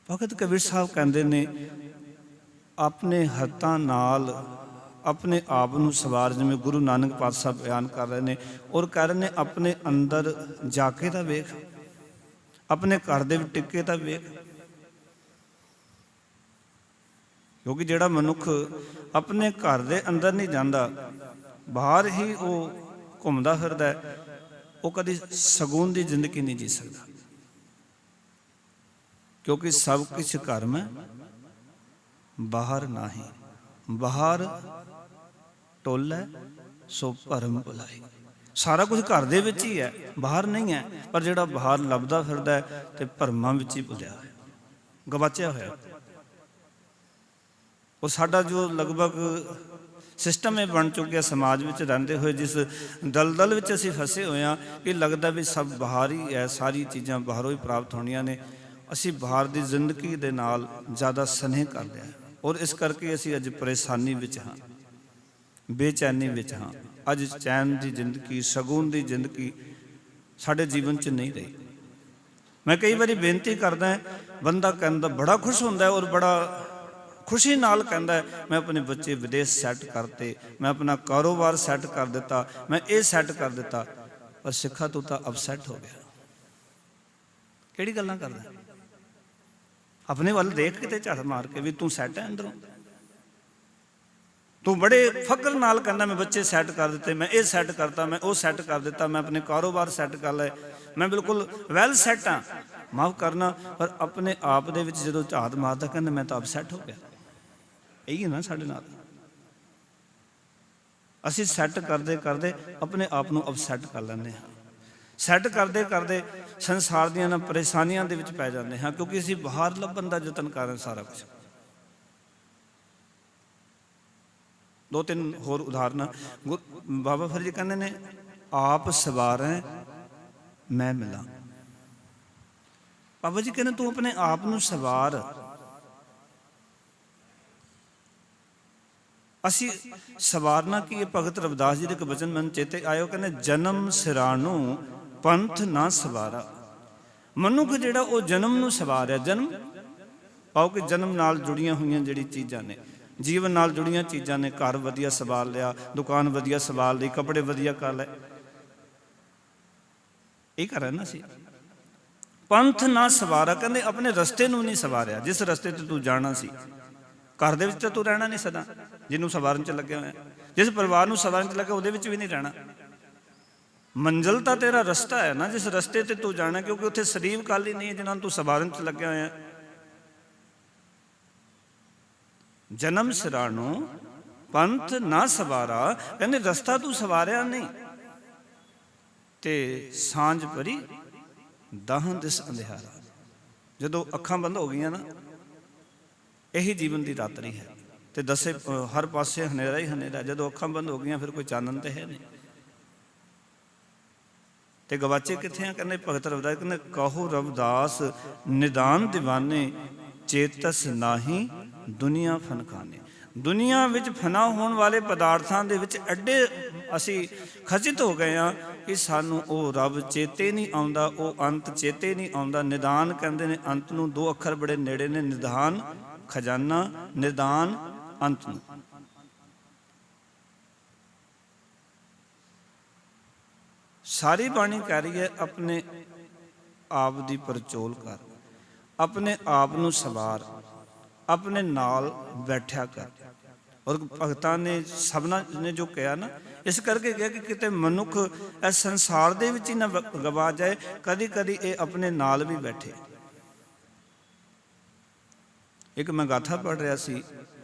ਭਗਤ ਕਬੀਰ ਸਾਹਿਬ ਕਹਿੰਦੇ ਨੇ ਆਪਣੇ ਹੱਥਾਂ ਨਾਲ ਆਪਣੇ ਆਪ ਨੂੰ ਸਵਾਰ, ਜਿਵੇਂ ਗੁਰੂ ਨਾਨਕ ਪਾਤਸ਼ਾਹ ਬਿਆਨ ਕਰ ਰਹੇ ਨੇ ਔਰ ਕਹਿ ਰਹੇ ਨੇ ਆਪਣੇ ਅੰਦਰ ਜਾ ਕੇ ਤਾਂ ਵੇਖ, ਆਪਣੇ ਘਰ ਦੇ ਵਿੱਚ ਟਿੱਕੇ ਤਾਂ ਵੇਖ। ਕਿਉਂਕਿ ਜਿਹੜਾ ਮਨੁੱਖ ਆਪਣੇ ਘਰ ਦੇ ਅੰਦਰ ਨਹੀਂ ਜਾਂਦਾ, ਬਾਹਰ ਹੀ ਉਹ ਘੁੰਮਦਾ ਫਿਰਦਾ, ਉਹ ਕਦੀ ਸਕੂਨ ਦੀ ਜ਼ਿੰਦਗੀ ਨਹੀਂ ਜੀ ਸਕਦਾ। ਕਿਉਂਕਿ ਸਭ ਕੁਛ ਘਰ ਮੈਂ ਬਾਹਰ ਨਹੀਂ, ਬਾਹਰ ਟੋਲੇ ਸੋ ਭਰਮ ਭੁਲਾਈ। ਸਾਰਾ ਕੁਝ ਘਰ ਦੇ ਵਿੱਚ ਹੀ ਹੈ, ਬਾਹਰ ਨਹੀਂ ਹੈ। ਪਰ ਜਿਹੜਾ ਬਾਹਰ ਲੱਭਦਾ ਫਿਰਦਾ ਹੈ ਤੇ ਭਰਮਾਂ ਵਿੱਚ ਹੀ ਭੁੱਲਿਆ ਹੋਇਆ, ਗਵਾਚਿਆ ਹੋਇਆ। ਉਹ ਸਾਡਾ ਜੋ ਲਗਭਗ ਸਿਸਟਮ ਇਹ ਬਣ ਚੁੱਕਿਆ ਸਮਾਜ ਵਿੱਚ ਰਹਿੰਦੇ ਹੋਏ, ਜਿਸ ਦਲਦਲ ਵਿੱਚ ਅਸੀਂ ਫਸੇ ਹੋਏ ਹਾਂ, ਇਹ ਲੱਗਦਾ ਵੀ ਸਭ ਬਾਹਰ ਹੀ ਹੈ, ਸਾਰੀ ਚੀਜ਼ਾਂ ਬਾਹਰੋਂ ਹੀ ਪ੍ਰਾਪਤ ਹੋਣੀਆਂ ਨੇ। ਅਸੀਂ ਬਾਹਰ ਦੀ ਜ਼ਿੰਦਗੀ ਦੇ ਨਾਲ ਜ਼ਿਆਦਾ ਸਨੇਹ ਕਰ ਲਿਆ ਔਰ ਇਸ ਕਰਕੇ ਅਸੀਂ ਅੱਜ ਪਰੇਸ਼ਾਨੀ ਵਿੱਚ ਹਾਂ, ਬੇਚੈਨੀ ਵਿੱਚ ਹਾਂ। ਅੱਜ ਚੈਨ ਦੀ ਜ਼ਿੰਦਗੀ, ਸਕੂਨ ਦੀ ਜ਼ਿੰਦਗੀ ਸਾਡੇ ਜੀਵਨ 'ਚ ਨਹੀਂ ਰਹੀ। ਮੈਂ ਕਈ ਵਾਰੀ ਬੇਨਤੀ ਕਰਦਾ, ਬੰਦਾ ਕਹਿੰਦਾ ਬੜਾ ਖੁਸ਼ ਹੁੰਦਾ ਔਰ ਬੜਾ ਖੁਸ਼ੀ ਨਾਲ ਕਹਿੰਦਾ ਮੈਂ ਆਪਣੇ ਬੱਚੇ ਵਿਦੇਸ਼ ਸੈੱਟ ਕਰਤੇ, ਮੈਂ ਆਪਣਾ ਕਾਰੋਬਾਰ ਸੈੱਟ ਕਰ ਦਿੱਤਾ, ਮੈਂ ਇਹ ਸੈੱਟ ਕਰ ਦਿੱਤਾ। ਪਰ ਸਿੱਖਾ ਤੂੰ ਤਾਂ ਅਪਸੈਟ ਹੋ ਗਿਆ। ਕਿਹੜੀ ਗੱਲਾਂ ਕਰਦਾ? ਆਪਣੇ ਵੱਲ ਦੇਖ ਕਿਤੇ ਝਾਤ ਮਾਰ ਕੇ ਵੀ ਤੂੰ ਸੈੱਟ ਹੈ ਅੰਦਰੋਂ। ਤੂੰ ਬੜੇ ਫਕਰ ਨਾਲ ਕਹਿੰਦਾ ਮੈਂ ਬੱਚੇ ਸੈੱਟ ਕਰ ਦਿੱਤੇ, ਮੈਂ ਇਹ ਸੈੱਟ ਕਰਤਾ, ਮੈਂ ਉਹ ਸੈੱਟ ਕਰ ਦਿੱਤਾ, ਮੈਂ ਆਪਣੇ ਕਾਰੋਬਾਰ ਸੈੱਟ ਕਰ ਲਏ, ਮੈਂ ਬਿਲਕੁਲ ਵੈਲ ਸੈੱਟ ਹਾਂ। ਮਾਫ਼ ਕਰਨਾ, ਪਰ ਆਪਣੇ ਆਪ ਦੇ ਵਿੱਚ ਜਦੋਂ ਝਾਤ ਮਾਰਦਾ ਕਹਿੰਦਾ ਮੈਂ ਤਾਂ ਅਪਸੈਟ ਹੋ ਗਿਆ। ਇਹੀ ਹੈ ਨਾ ਸਾਡੇ ਨਾਲ। ਅਸੀਂ ਸੈੱਟ ਕਰਦੇ ਕਰਦੇ ਆਪਣੇ ਆਪ ਨੂੰ ਅਪਸੈਟ ਕਰ ਲੈਂਦੇ ਹਾਂ। ਸੈੱਟ ਕਰਦੇ ਕਰਦੇ ਸੰਸਾਰ ਦੀਆਂ ਨਾ ਪਰੇਸ਼ਾਨੀਆਂ ਦੇ ਵਿੱਚ ਪੈ ਜਾਂਦੇ ਹਾਂ, ਕਿਉਂਕਿ ਅਸੀਂ ਬਾਹਰ ਲੱਭਣ ਦਾ ਯਤਨ ਕਰ ਰਹੇ ਸਾਰਾ ਕੁਛ। ਦੋ ਤਿੰਨ ਹੋਰ ਉਦਾਹਰਨਾਂ। ਬਾਬਾ ਫਰੀਦ ਜੀ ਕਹਿੰਦੇ ਨੇ ਆਪ ਸਵਾਰੈ ਮੈਂ ਮਿਲਾਂ। ਬਾਬਾ ਜੀ ਕਹਿੰਦੇ ਤੂੰ ਆਪਣੇ ਆਪ ਨੂੰ ਸਵਾਰ। ਅਸੀਂ ਸਵਾਰਨਾ ਕੀ? ਭਗਤ ਰਵਿਦਾਸ ਜੀ ਦੇ ਇੱਕ ਬਚਨ ਮਨ ਚੇਤੇ ਆਇਓ, ਕਹਿੰਦੇ ਜਨਮ ਸਿਰਾਣੂ ਪੰਥ ਨਾ ਸਵਾਰਾ। ਮਨੁੱਖ ਜਿਹੜਾ ਉਹ ਜਨਮ ਨੂੰ ਸਵਾਰਿਆ। ਜਨਮ ਪਾਓ ਕਿ ਜਨਮ ਨਾਲ ਜੁੜੀਆਂ ਹੋਈਆਂ ਜਿਹੜੀ ਚੀਜ਼ਾਂ ਨੇ, ਜੀਵਨ ਨਾਲ ਜੁੜੀਆਂ ਚੀਜ਼ਾਂ ਨੇ। ਘਰ ਵਧੀਆ ਸਵਾਰ ਲਿਆ, ਦੁਕਾਨ ਵਧੀਆ ਸਵਾਰ ਲਈ, ਕੱਪੜੇ ਵਧੀਆ ਕਰ ਲਏ, ਇਹ ਕਰ ਰਹੇ ਨਾ ਸੀ। ਪੰਥ ਨਾ ਸਵਾਰਾ, ਕਹਿੰਦੇ ਆਪਣੇ ਰਸਤੇ ਨੂੰ ਨਹੀਂ ਸਵਾਰਿਆ, ਜਿਸ ਰਸਤੇ ਤੇ ਤੂੰ ਜਾਣਾ ਸੀ। ਘਰ ਦੇ ਵਿੱਚ ਤਾਂ ਤੂੰ ਰਹਿਣਾ ਨਹੀਂ ਸਦਾ, ਜਿਹਨੂੰ ਸਵਾਰਨ 'ਚ ਲੱਗਿਆ ਹੋਇਆ। ਜਿਸ ਪਰਿਵਾਰ ਨੂੰ ਸਵਾਰਨ 'ਚ ਲੱਗਿਆ ਉਹਦੇ ਵਿੱਚ ਵੀ ਨਹੀਂ ਰਹਿਣਾ। ਮੰਜ਼ਿਲ ਤਾਂ ਤੇਰਾ ਰਸਤਾ ਹੈ ਨਾ, ਜਿਸ ਰਸਤੇ ਤੇ ਤੂੰ ਜਾਣਾ, ਕਿਉਂਕਿ ਉੱਥੇ ਸਰੀਰ ਖਾਲੀ ਨਹੀਂ ਹੈ ਜਿਹਨਾਂ ਨੂੰ ਤੂੰ ਸਵਾਰਨ 'ਚ ਲੱਗਿਆ ਹੋਇਆ। ਜਨਮ ਸਿਰਾਣੂ ਪੰਥ ਨਾ ਸਵਾਰਾ, ਕਹਿੰਦੇ ਰਸਤਾ ਤੂੰ ਸਵਾਰਿਆ ਨਹੀਂ। ਤੇ ਸਾਂਝ ਭਰੀ ਦਾਹਾਂ ਦਿਸ ਅੰਧਿਆਰਾ, ਜਦੋਂ ਅੱਖਾਂ ਬੰਦ ਹੋ ਗਈਆਂ ਨਾ, ਇਹੀ ਜੀਵਨ ਦੀ ਰਾਤਰੀ ਹੈ। ਤੇ ਦਸੇ ਹਰ ਪਾਸੇ ਹਨੇਰਾ ਹੀ ਹਨੇਰਾ। ਜਦੋਂ ਅੱਖਾਂ ਬੰਦ ਹੋ ਗਈਆਂ ਫਿਰ ਕੋਈ ਚਾਨਣ ਤੇ ਹੈ ਨਹੀਂ। ਤੇ ਗਵਾਚੇ ਕਿੱਥੇ ਆ? ਕਹਿੰਦੇ ਭਗਤ ਰਵਿਦਾਸ ਕਹਿੰਦੇ ਕਹੋ ਰਵਿਦਾਸ ਨਿਦਾਨ ਦੀਵਾਨੇ ਚੇਤਸ ਨਾਹੀ ਦੁਨੀਆ ਫਨਖਾਨੇ। ਦੁਨੀਆ ਵਿੱਚ ਫਨਾ ਹੋਣ ਵਾਲੇ ਪਦਾਰਥਾਂ ਦੇ ਵਿੱਚ ਐਡੇ ਅਸੀਂ ਖਚਿਤ ਹੋ ਗਏ ਹਾਂ ਕਿ ਸਾਨੂੰ ਉਹ ਰੱਬ ਚੇਤੇ ਨਹੀਂ ਆਉਂਦਾ, ਉਹ ਅੰਤ ਚੇਤੇ ਨਹੀਂ ਆਉਂਦਾ। ਨਿਦਾਨ ਕਹਿੰਦੇ ਨੇ ਅੰਤ ਨੂੰ, ਦੋ ਅੱਖਰ ਬੜੇ ਨੇੜੇ ਨੇ, ਨਿਦਾਨ ਖਜ਼ਾਨਾ, ਨਿਦਾਨ ਅੰਤ ਨੂੰ। ਸਾਰੀ ਬਾਣੀ ਕਹਿ ਰਹੀ ਹੈ ਆਪਣੇ ਆਪ ਦੀ ਪਰਚੋਲ ਕਰ, ਆਪਣੇ ਆਪ ਨੂੰ ਸਵਾਰ, ਆਪਣੇ ਨਾਲ ਬੈਠਿਆ ਕਰ। ਔਰ ਭਗਤਾਂ ਨੇ ਸਭਨਾਂ ਨੇ ਜੋ ਕਿਹਾ ਨਾ, ਇਸ ਕਰਕੇ ਕਿਹਾ ਕਿ ਕਿਤੇ ਮਨੁੱਖ ਇਸ ਸੰਸਾਰ ਦੇ ਵਿੱਚ ਹੀ ਨਾ ਗਵਾ ਜਾਏ, ਕਦੀ ਕਦੀ ਇਹ ਆਪਣੇ ਨਾਲ ਵੀ ਬੈਠੇ। ਇੱਕ ਮੈਂ ਗਾਥਾ ਪੜ੍ਹ ਰਿਹਾ ਸੀ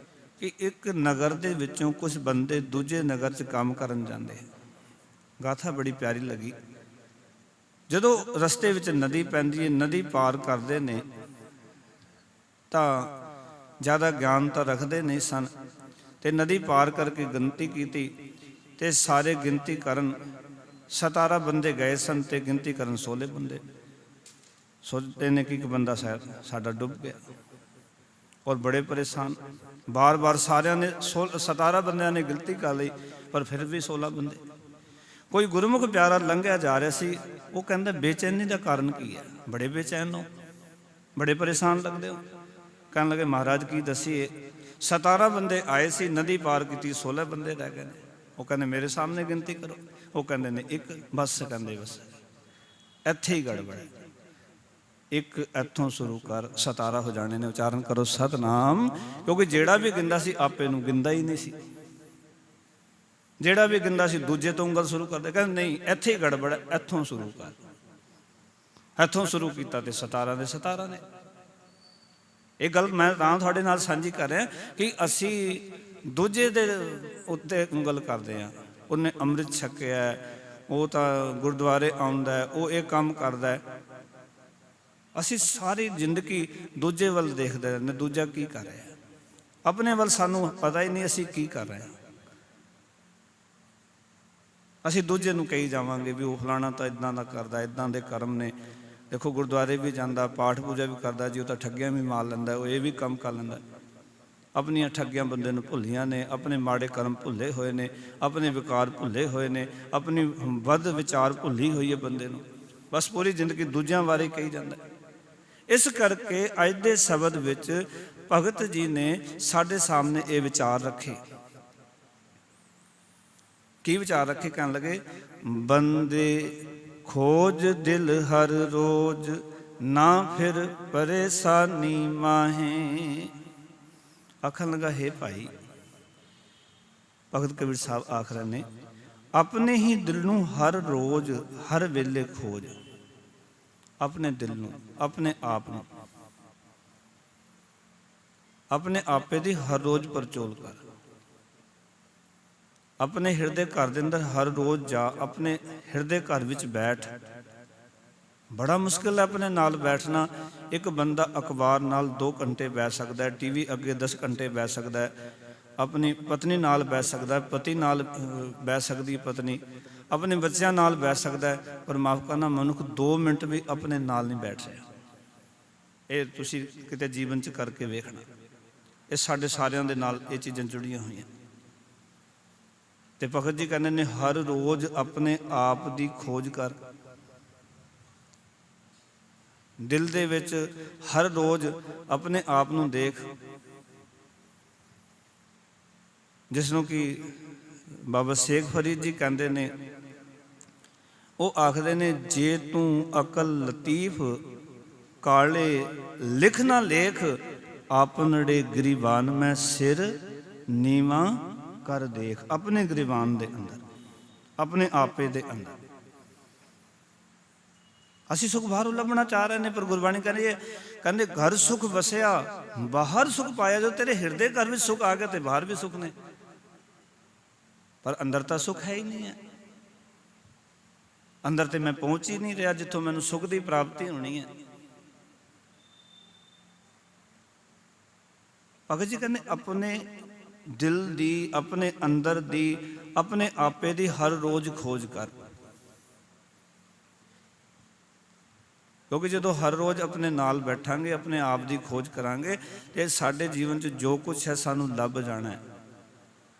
ਕਿ ਇੱਕ ਨਗਰ ਦੇ ਵਿੱਚੋਂ ਕੁਝ ਬੰਦੇ ਦੂਜੇ ਨਗਰ 'ਚ ਕੰਮ ਕਰਨ ਜਾਂਦੇ। ਗਾਥਾ ਬੜੀ ਪਿਆਰੀ ਲੱਗੀ। ਜਦੋਂ ਰਸਤੇ ਵਿੱਚ ਨਦੀ ਪੈਂਦੀ ਹੈ, ਨਦੀ ਪਾਰ ਕਰਦੇ ਨੇ ਤਾਂ ਜ਼ਿਆਦਾ ਗਿਆਨ ਤਾਂ ਰੱਖਦੇ ਨਹੀਂ ਸਨ, ਤੇ ਨਦੀ ਪਾਰ ਕਰਕੇ ਗਿਣਤੀ ਕੀਤੀ ਤੇ ਸਾਰੇ ਗਿਣਤੀ ਕਰਨ 17 ਬੰਦੇ ਗਏ ਸਨ ਤੇ ਗਿਣਤੀ ਕਰਨ 16 ਬੰਦੇ। ਸੋਚਦੇ ਨੇ ਕਿ ਇੱਕ ਬੰਦਾ ਸ਼ਾਇਦ ਸਾਡਾ ਡੁੱਬ ਗਿਆ, ਔਰ ਬੜੇ ਪਰੇਸ਼ਾਨ। ਬਾਰ ਬਾਰ ਸਾਰਿਆਂ ਨੇ 17 ਬੰਦਿਆਂ ਨੇ ਗਿਣਤੀ ਕਰ ਲਈ, ਪਰ ਫਿਰ ਵੀ 16 ਬੰਦੇ। ਕੋਈ ਗੁਰਮੁਖ ਪਿਆਰਾ ਲੰਘਿਆ ਜਾ ਰਿਹਾ ਸੀ, ਉਹ ਕਹਿੰਦਾ ਬੇਚੈਨੀ ਦਾ ਕਾਰਨ ਕੀ ਹੈ? ਬੜੇ ਬੇਚੈਨ ਹੋ, ਬੜੇ ਪਰੇਸ਼ਾਨ ਲੱਗਦੇ ਹੋ। ਕਹਿਣ ਲੱਗੇ ਮਹਾਰਾਜ ਕੀ ਦੱਸੀਏ, 17 ਬੰਦੇ ਆਏ ਸੀ, ਨਦੀ ਪਾਰ ਕੀਤੀ, 16 ਬੰਦੇ ਰਹਿ ਗਏ ਨੇ। ਉਹ ਕਹਿੰਦੇ ਮੇਰੇ ਸਾਹਮਣੇ ਗਿਣਤੀ ਕਰੋ। ਉਹ ਕਹਿੰਦੇ ਨੇ ਇੱਕ। ਬਸ ਕਹਿੰਦੇ ਬਸ ਇੱਥੇ ਹੀ ਗੜਬੜ ਹੈ। ਇੱਕ ਇੱਥੋਂ ਸ਼ੁਰੂ ਕਰ, 17 ਹੋ ਜਾਣੇ ਨੇ। ਉਚਾਰਨ ਕਰੋ ਸਤਨਾਮ। ਕਿਉਂਕਿ ਜਿਹੜਾ ਵੀ ਗਿੰਦਾ ਸੀ ਆਪੇ ਨੂੰ ਗਿੰਦਾ ਹੀ ਨਹੀਂ ਸੀ, ਜਿਹੜਾ ਵੀ ਗਿੰਦਾ ਸੀ ਦੂਜੇ ਤੋਂ ਉਂਗਲ ਸ਼ੁਰੂ ਕਰਦੇ। ਕਹਿੰਦੇ ਨਹੀਂ ਇੱਥੇ ਹੀ ਗੜਬੜ ਹੈ, ਇੱਥੋਂ ਸ਼ੁਰੂ ਕਰ। ਇੱਥੋਂ ਸ਼ੁਰੂ ਕੀਤਾ ਤੇ 17 ਦੇ 17 ਨੇ। ਇਹ ਗੱਲ ਮੈਂ ਤਾਂ ਤੁਹਾਡੇ ਨਾਲ ਸਾਂਝੀ ਕਰ ਰਿਹਾ ਕਿ ਅਸੀਂ ਦੂਜੇ ਦੇ ਉੱਤੇ ਉਂਗਲ ਕਰਦੇ ਹਾਂ। ਉਹਨੇ ਅੰਮ੍ਰਿਤ ਛਕਿਆ, ਉਹ ਤਾਂ ਗੁਰਦੁਆਰੇ ਆਉਂਦਾ, ਉਹ ਇਹ ਕੰਮ ਕਰਦਾ। ਅਸੀਂ ਸਾਰੀ ਜ਼ਿੰਦਗੀ ਦੂਜੇ ਵੱਲ ਦੇਖਦੇ ਰਹਿੰਦੇ, ਦੂਜਾ ਕੀ ਕਰ ਰਿਹਾ। ਆਪਣੇ ਵੱਲ ਸਾਨੂੰ ਪਤਾ ਹੀ ਨਹੀਂ ਅਸੀਂ ਕੀ ਕਰ ਰਹੇ ਹਾਂ। ਅਸੀਂ ਦੂਜੇ ਨੂੰ ਕਹੀ ਜਾਵਾਂਗੇ ਵੀ ਉਹ ਫਲਾਣਾ ਤਾਂ ਇੱਦਾਂ ਦਾ ਕਰਦਾ, ਇੱਦਾਂ ਦੇ ਕਰਮ ਨੇ। ਦੇਖੋ ਗੁਰਦੁਆਰੇ ਵੀ ਜਾਂਦਾ, ਪਾਠ ਪੂਜਾ ਵੀ ਕਰਦਾ ਜੀ, ਉਹ ਤਾਂ ਠੱਗੀਆਂ ਵੀ ਮਾਰ ਲੈਂਦਾ, ਉਹ ਇਹ ਵੀ ਕੰਮ ਕਰ ਲੈਂਦਾ। ਆਪਣੀਆਂ ਠੱਗੀਆਂ ਬੰਦੇ ਨੂੰ ਭੁੱਲੀਆਂ ਨੇ, ਆਪਣੇ ਮਾੜੇ ਕਰਮ ਭੁੱਲੇ ਹੋਏ ਨੇ, ਆਪਣੇ ਵਿਕਾਰ ਭੁੱਲੇ ਹੋਏ ਨੇ, ਆਪਣੀ ਵੱਧ ਵਿਚਾਰ ਭੁੱਲੀ ਹੋਈ ਹੈ ਬੰਦੇ ਨੂੰ। ਬਸ ਪੂਰੀ ਜ਼ਿੰਦਗੀ ਦੂਜਿਆਂ ਬਾਰੇ ਕਹੀ ਜਾਂਦਾ। ਇਸ ਕਰਕੇ ਅੱਜ ਦੇ ਸ਼ਬਦ ਵਿੱਚ ਭਗਤ ਜੀ ਨੇ ਸਾਡੇ ਸਾਹਮਣੇ ਇਹ ਵਿਚਾਰ ਰੱਖੇ। ਕੀ ਵਿਚਾਰ ਰੱਖੇ? ਕਹਿਣ ਲੱਗੇ ਬੰਦੇ ਖੋਜ ਦਿਲ ਹਰ ਰੋਜ਼, ਨਾ ਫਿਰ ਪਰੇਸ਼ਾਨੀ ਮਾਹੇ। ਆਖਣ ਲੱਗਾ ਹੈ ਭਾਈ, ਭਗਤ ਕਬੀਰ ਸਾਹਿਬ ਆਖ ਰਹੇ ਨੇ ਆਪਣੇ ਹੀ ਦਿਲ ਨੂੰ ਹਰ ਰੋਜ਼ ਹਰ ਵੇਲੇ ਖੋਜ। ਆਪਣੇ ਦਿਲ ਨੂੰ, ਆਪਣੇ ਆਪ ਨੂੰ, ਆਪਣੇ ਆਪੇ ਦੀ ਹਰ ਰੋਜ਼ ਪਰਚੋਲ ਕਰ। ਆਪਣੇ ਹਿਰਦੇ ਘਰ ਦੇ ਅੰਦਰ ਹਰ ਰੋਜ਼ ਜਾ, ਆਪਣੇ ਹਿਰਦੇ ਘਰ ਵਿੱਚ ਬੈਠ। ਬੜਾ ਮੁਸ਼ਕਿਲ ਹੈ ਆਪਣੇ ਨਾਲ ਬੈਠਣਾ। ਇੱਕ ਬੰਦਾ ਅਖਬਾਰ ਨਾਲ 2 ਘੰਟੇ ਬੈਠ ਸਕਦਾ ਹੈ, ਟੀਵੀ ਅੱਗੇ 10 ਘੰਟੇ ਬੈਠ ਸਕਦਾ ਹੈ, ਆਪਣੀ ਪਤਨੀ ਨਾਲ ਬੈਠ ਸਕਦਾ, ਪਤੀ ਨਾਲ ਬੈਠ ਸਕਦੀ ਹੈ ਪਤਨੀ, ਆਪਣੇ ਬੱਚਿਆਂ ਨਾਲ ਬੈਠ ਸਕਦਾ ਹੈ, ਪਰ ਮਾਫ਼ ਕਰਨਾ ਮਨੁੱਖ 2 ਮਿੰਟ ਵੀ ਆਪਣੇ ਨਾਲ ਨਹੀਂ ਬੈਠ ਰਿਹਾ। ਇਹ ਤੁਸੀਂ ਕਿਤੇ ਜੀਵਨ 'ਚ ਕਰਕੇ ਵੇਖਣਾ। ਇਹ ਸਾਡੇ ਸਾਰਿਆਂ ਦੇ ਨਾਲ ਇਹ ਚੀਜ਼ਾਂ ਜੁੜੀਆਂ ਹੋਈਆਂ। ਤੇ ਭਗਤ ਜੀ ਕਹਿੰਦੇ ਨੇ ਹਰ ਰੋਜ਼ ਆਪਣੇ ਆਪ ਦੀ ਖੋਜ ਕਰ। ਦਿਲ ਦੇ ਵਿੱਚ ਹਰ ਰੋਜ਼ ਆਪਣੇ ਆਪ ਨੂੰ ਦੇਖ, ਜਿਸ ਨੂੰ ਕਿ ਬਾਬਾ ਸ਼ੇਖ ਫਰੀਦ ਜੀ ਕਹਿੰਦੇ ਨੇ। ਉਹ ਆਖਦੇ ਨੇ ਜੇ ਤੂੰ ਅਕਲ ਲਤੀਫ ਕਾਲੇ ਲਿਖ ਨਾ ਲੇਖ, ਆਪਨੜੇ ਗਰੀਬਾਨ ਮੈਂ ਸਿਰ ਨੀਵਾਂ ਕਰ ਦੇਖ। ਆਪਣੇ ਗਰੀਬਾਨ ਦੇ ਅੰਦਰ, ਆਪਣੇ ਆਪੇ ਦੇ ਅੰਦਰ ਅਸੀਂ ਸੁਖ ਬਾਹਰੋਂ ਲੱਭਣਾ ਚਾਹ ਰਹੇ ਨੇ, ਪਰ ਗੁਰਬਾਣੀ ਕਹਿੰਦੇ ਘਰ ਸੁਖ ਵਸਿਆ ਬਾਹਰ ਸੁਖ ਪਾਇਆ। ਜੋ ਤੇਰੇ ਹਿਰਦੇ ਘਰ ਵਿੱਚ ਸੁਖ ਆ ਗਿਆ ਤੇ ਬਾਹਰ ਵੀ ਸੁਖ ਨੇ, ਪਰ ਅੰਦਰ ਤਾਂ ਸੁਖ ਹੈ ਹੀ ਨਹੀਂ ਹੈ। ਅੰਦਰ ਤੇ ਮੈਂ ਪਹੁੰਚ ਹੀ ਨਹੀਂ ਰਿਹਾ ਜਿੱਥੋਂ ਮੈਨੂੰ ਸੁਖ ਦੀ ਪ੍ਰਾਪਤੀ ਹੋਣੀ ਹੈ। ਭਗਤ ਜੀ ਕਹਿੰਦੇ ਆਪਣੇ ਦਿਲ ਦੀ, ਆਪਣੇ ਅੰਦਰ ਦੀ, ਆਪਣੇ ਆਪੇ ਦੀ ਹਰ ਰੋਜ਼ ਖੋਜ ਕਰ। ਕਿਉਂਕਿ ਜਦੋਂ ਹਰ ਰੋਜ਼ ਆਪਣੇ ਨਾਲ ਬੈਠਾਂਗੇ, ਆਪਣੇ ਆਪ ਦੀ ਖੋਜ ਕਰਾਂਗੇ, ਤੇ ਸਾਡੇ ਜੀਵਨ 'ਚ ਜੋ ਕੁਛ ਹੈ ਸਾਨੂੰ ਲੱਭ ਜਾਣਾ ਹੈ।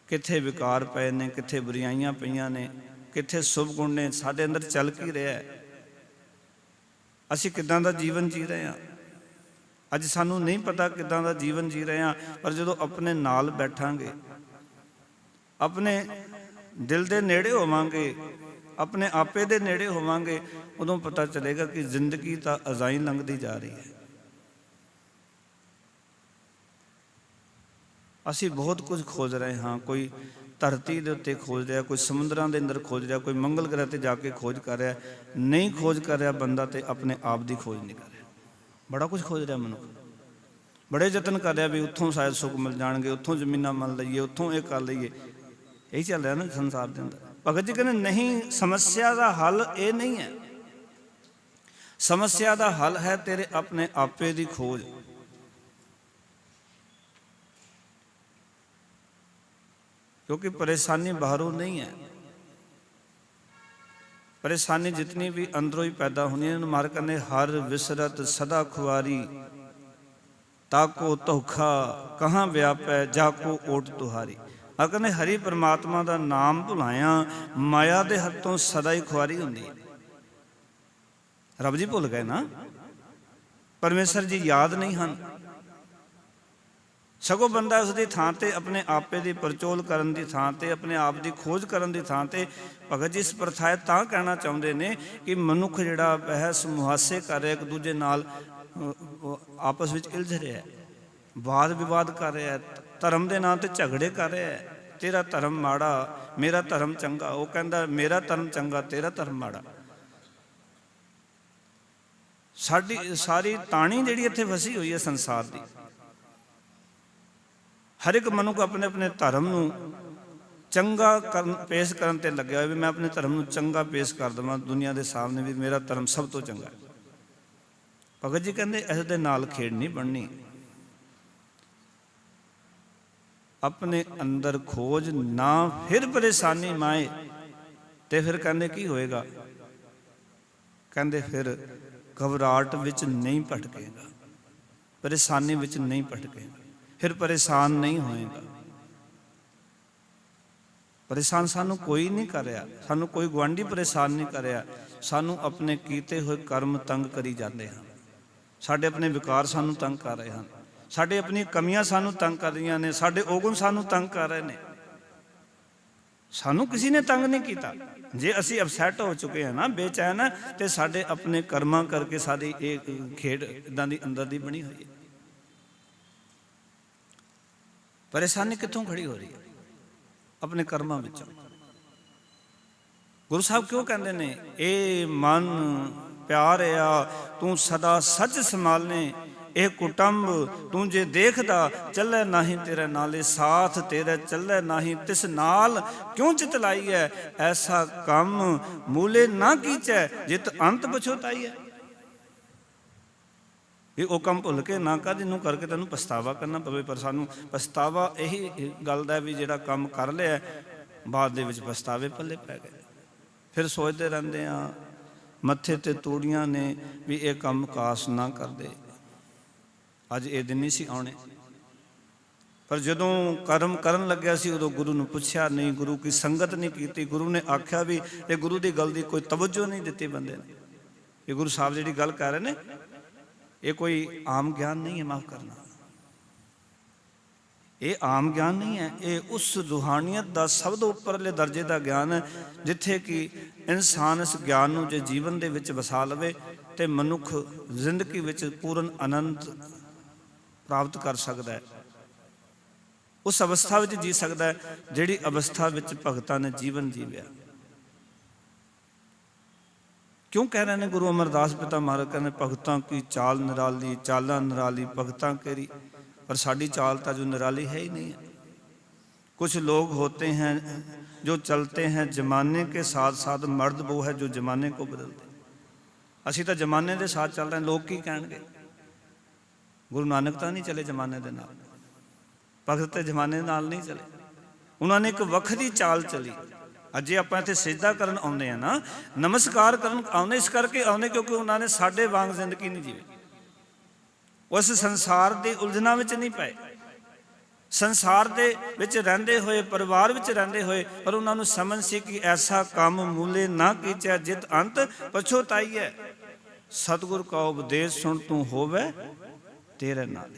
ਕਿੱਥੇ ਵਿਕਾਰ ਪਏ ਨੇ, ਕਿੱਥੇ ਬੁਰਾਈਆਂ ਪਈਆਂ ਨੇ, ਕਿੱਥੇ ਸੁਭ ਗੁਣ ਨੇ, ਸਾਡੇ ਅੰਦਰ ਚੱਲ ਕੀ ਰਿਹਾ ਹੈ, ਅਸੀਂ ਕਿੱਦਾਂ ਦਾ ਜੀਵਨ ਜੀ ਰਹੇ ਹਾਂ। ਅੱਜ ਸਾਨੂੰ ਨਹੀਂ ਪਤਾ ਕਿੱਦਾਂ ਦਾ ਜੀਵਨ ਜੀ ਰਹੇ ਹਾਂ, ਪਰ ਜਦੋਂ ਆਪਣੇ ਨਾਲ ਬੈਠਾਂਗੇ, ਆਪਣੇ ਦਿਲ ਦੇ ਨੇੜੇ ਹੋਵਾਂਗੇ, ਆਪਣੇ ਆਪੇ ਦੇ ਨੇੜੇ ਹੋਵਾਂਗੇ, ਉਦੋਂ ਪਤਾ ਚੱਲੇਗਾ ਕਿ ਜ਼ਿੰਦਗੀ ਤਾਂ ਅਜ਼ਾਈਂ ਲੰਘਦੀ ਜਾ ਰਹੀ ਹੈ। ਅਸੀਂ ਬਹੁਤ ਕੁਝ ਖੋਜ ਰਹੇ ਹਾਂ। ਕੋਈ ਧਰਤੀ ਦੇ ਉੱਤੇ ਖੋਜ ਰਿਹਾ, ਕੋਈ ਸਮੁੰਦਰਾਂ ਦੇ ਅੰਦਰ ਖੋਜ ਰਿਹਾ, ਕੋਈ ਮੰਗਲ ਗ੍ਰਹਿ 'ਤੇ ਜਾ ਕੇ ਖੋਜ ਕਰ ਰਿਹਾ। ਨਹੀਂ ਖੋਜ ਕਰ ਰਿਹਾ ਬੰਦਾ ਤੇ ਆਪਣੇ ਆਪ ਦੀ ਖੋਜ ਨਹੀਂ ਕਰ ਰਿਹਾ। ਬੜਾ ਕੁਝ ਖੋਜ ਰਿਹਾ ਮਨੁੱਖ, ਬੜੇ ਯਤਨ ਕਰ ਰਿਹਾ ਵੀ ਉੱਥੋਂ ਸ਼ਾਇਦ ਸੁੱਖ ਮਿਲ ਜਾਣਗੇ, ਉੱਥੋਂ ਜ਼ਮੀਨਾਂ ਮੰਨ ਲਈਏ, ਉੱਥੋਂ ਇਹ ਕਰ ਲਈਏ। ਇਹੀ ਚੱਲ ਰਿਹਾ ਨਾ ਸੰਸਾਰ ਦੇ ਅੰਦਰ। ਭਗਤ ਜੀ ਕਹਿੰਦੇ ਨਹੀਂ, ਸਮੱਸਿਆ ਦਾ ਹੱਲ ਇਹ ਨਹੀਂ ਹੈ। ਸਮੱਸਿਆ ਦਾ ਹੱਲ ਹੈ ਤੇਰੇ ਆਪਣੇ ਆਪੇ ਦੀ ਖੋਜ। क्योंकि परेशानी बाहरों नहीं है, परेशानी जितनी भी अंदरों ही पैदा होनी है। मार करने हर विसरत सदा खुआरी, ताको धोखा कहाँ व्यापै जाको ओट तुहारी। हर कहने हरि परमात्मा का नाम भुलाया, माया के हथों सदा ही खुआरी होंदी है। रब जी भुल गए ना, परमेश्वर जी याद नहीं हैं। सगों बंदा उसकी थां ते अपने आपे की परचोल करन की थां ते, अपने आप की खोज करन की थां ते भगत जी इस प्रथा तां कहना चाहते हैं कि मनुख जिहड़ा बहस मुहासे कर रहा, एक दूजे नाल आपस में उलझ रहा है, वाद विवाद कर रहा है, धर्म के नाम ते झगड़े कर रहा है। तेरा धर्म माड़ा, मेरा धर्म चंगा, वो कहता मेरा धर्म चंगा, तेरा धर्म माड़ा। साडी सारी ताणी जिहड़ी इत्थे फसी हुई है संसार की। हर एक मनुख अपने अपने धर्म नूं चंगा पेश करन ते लग्या होया भी मैं अपने धर्म नूं चंगा पेश कर देवां दुनिया के सामने भी मेरा धर्म सब तो चंगा है। भगत जी कहते इस दे नाल खेड़ नहीं बननी। अपने अंदर खोज ना, फिर परेशानी माए ते फिर कहते की होएगा, कहते फिर घबराहट विच नहीं भटकेगा, परेशानी विच नहीं भटकेगा, फिर परेशान नहीं होएगा। परेशान सानू कोई नहीं कर रहा, सानू कोई गुआढ़ी परेशान नहीं कर रहा। सानू अपने कीते हुए कर्म तंग करी जाते हैं, साडे अपने विकार सानू तंग कर रहे हैं, साडे अपनी कमियां सानू तंग कर रही ने, साडे औगुण सानू तंग कर रहे हैं। सानू किसी ने तंग नहीं किया। जे असी अपसैट हो चुके हैं ना, बेचैन है, तो साडे अपने कर्मां करके साडी एक खेड इदां दी अंदर दी बनी हुई है। परेशानी कितों खड़ी हो रही है? अपने कर्मां विचों। गुरु साहब क्यों कहते हैं ए मन प्यारिया तू सदा सच संभालने, ए कुटुंब तू जे देखदा चले नाही तेरे नाले, साथ तेरे चले नाही तिस नाल क्यों चितलाई है, ऐसा कम मूले ना कीचै जित अंत पछोताई है। ये वो काम भुल के ना कर जिन्हों करके तेन पछतावा करना पवे। पर सानू पछतावा यही गल दा भी जिहड़ा काम कर लिया बाद दे विच पछतावे पल्ले पै गए। फिर सोचते रहते हैं मत्थे ते तूड़ियां ने भी ये काम काश ना कर दे, अज ये दिन नहीं सी आने। पर जदों कर्म करन लग्या सी उदों गुरु नूं पुछया नहीं, गुरु की संगत नहीं की, गुरु ने आख्या भी ते गुरु की गल की कोई तवज्जो नहीं दी बंदे ने। ये गुरु साहब जिहड़ी गल कर रहे हैं ये कोई आम ज्ञान नहीं है, माफ करना, ये आम ज्ञान नहीं है। ये उस रूहानियत का सब तो उपरले दर्जे का ज्ञान है जिथे कि इंसान इस ज्ञान नूं जे जीवन दे विच वसा लवे ते मनुख जिंदगी विच पूर्ण आनंद प्राप्त कर सकता है, उस अवस्था विच जी सकता है जिहड़ी अवस्था विच भगतां ने जीवन जीविया। क्यों कह रहे हैं गुरु अमरदास पिता महाराज कहने भगतां की चाल निराली, चालां निराली भगतां केरी। पर साड़ी चाल तो जो निराली है ही नहीं है। कुछ लोग होते हैं जो चलते हैं जमाने के साथ साथ, मर्द वो है जो जमाने को बदलते। असी तो जमाने के साथ चल रहे हैं, लोग की कहेंगे। गुरु नानक तो नहीं चले जमाने के नाल, ਭਗਤ ਤੇ ਜ਼ਮਾਨੇ ਨਾਲ ਨਹੀਂ ਚਲੇ, ਉਹਨਾਂ ਨੇ ਇੱਕ ਵੱਖਰੀ ਚਾਲ ਚਲੀ। ਅੱਜ ਆਪਾਂ ਇੱਥੇ ਸਿਜਦਾ ਕਰਨ ਆਉਂਦੇ ਆ ਨਾ, ਨਮਸਕਾਰ ਕਰਨ ਆਉਂਦੇ, ਇਸ ਕਰਕੇ ਆਉਂਦੇ ਕਿਉਂਕਿ ਉਹਨਾਂ ਨੇ ਸਾਡੇ ਵਾਂਗ ਜ਼ਿੰਦਗੀ ਨਹੀਂ ਜੀਵੀ। ਉਸ ਸੰਸਾਰ ਦੀ ਉਲਝਣਾਂ ਵਿੱਚ ਨਹੀਂ ਪਏ, ਸੰਸਾਰ ਦੇ ਵਿੱਚ ਰਹਿੰਦੇ ਹੋਏ, ਪਰਿਵਾਰ ਵਿੱਚ ਰਹਿੰਦੇ ਹੋਏ, ਪਰ ਉਹਨਾਂ ਨੂੰ ਸਮਝ ਸੀ ਕਿ ਐਸਾ ਕੰਮ ਮੂਲੇ ਨਾ ਕੀਚੈ ਜਿਤ ਅੰਤ ਪਛੋਤਾਈਐ। ਸਤਿਗੁਰ ਕਾ ਉਪਦੇਸ਼ ਸੁਣ ਤੂੰ ਹੋਵੇ ਤੇਰੇ ਨਾਲ।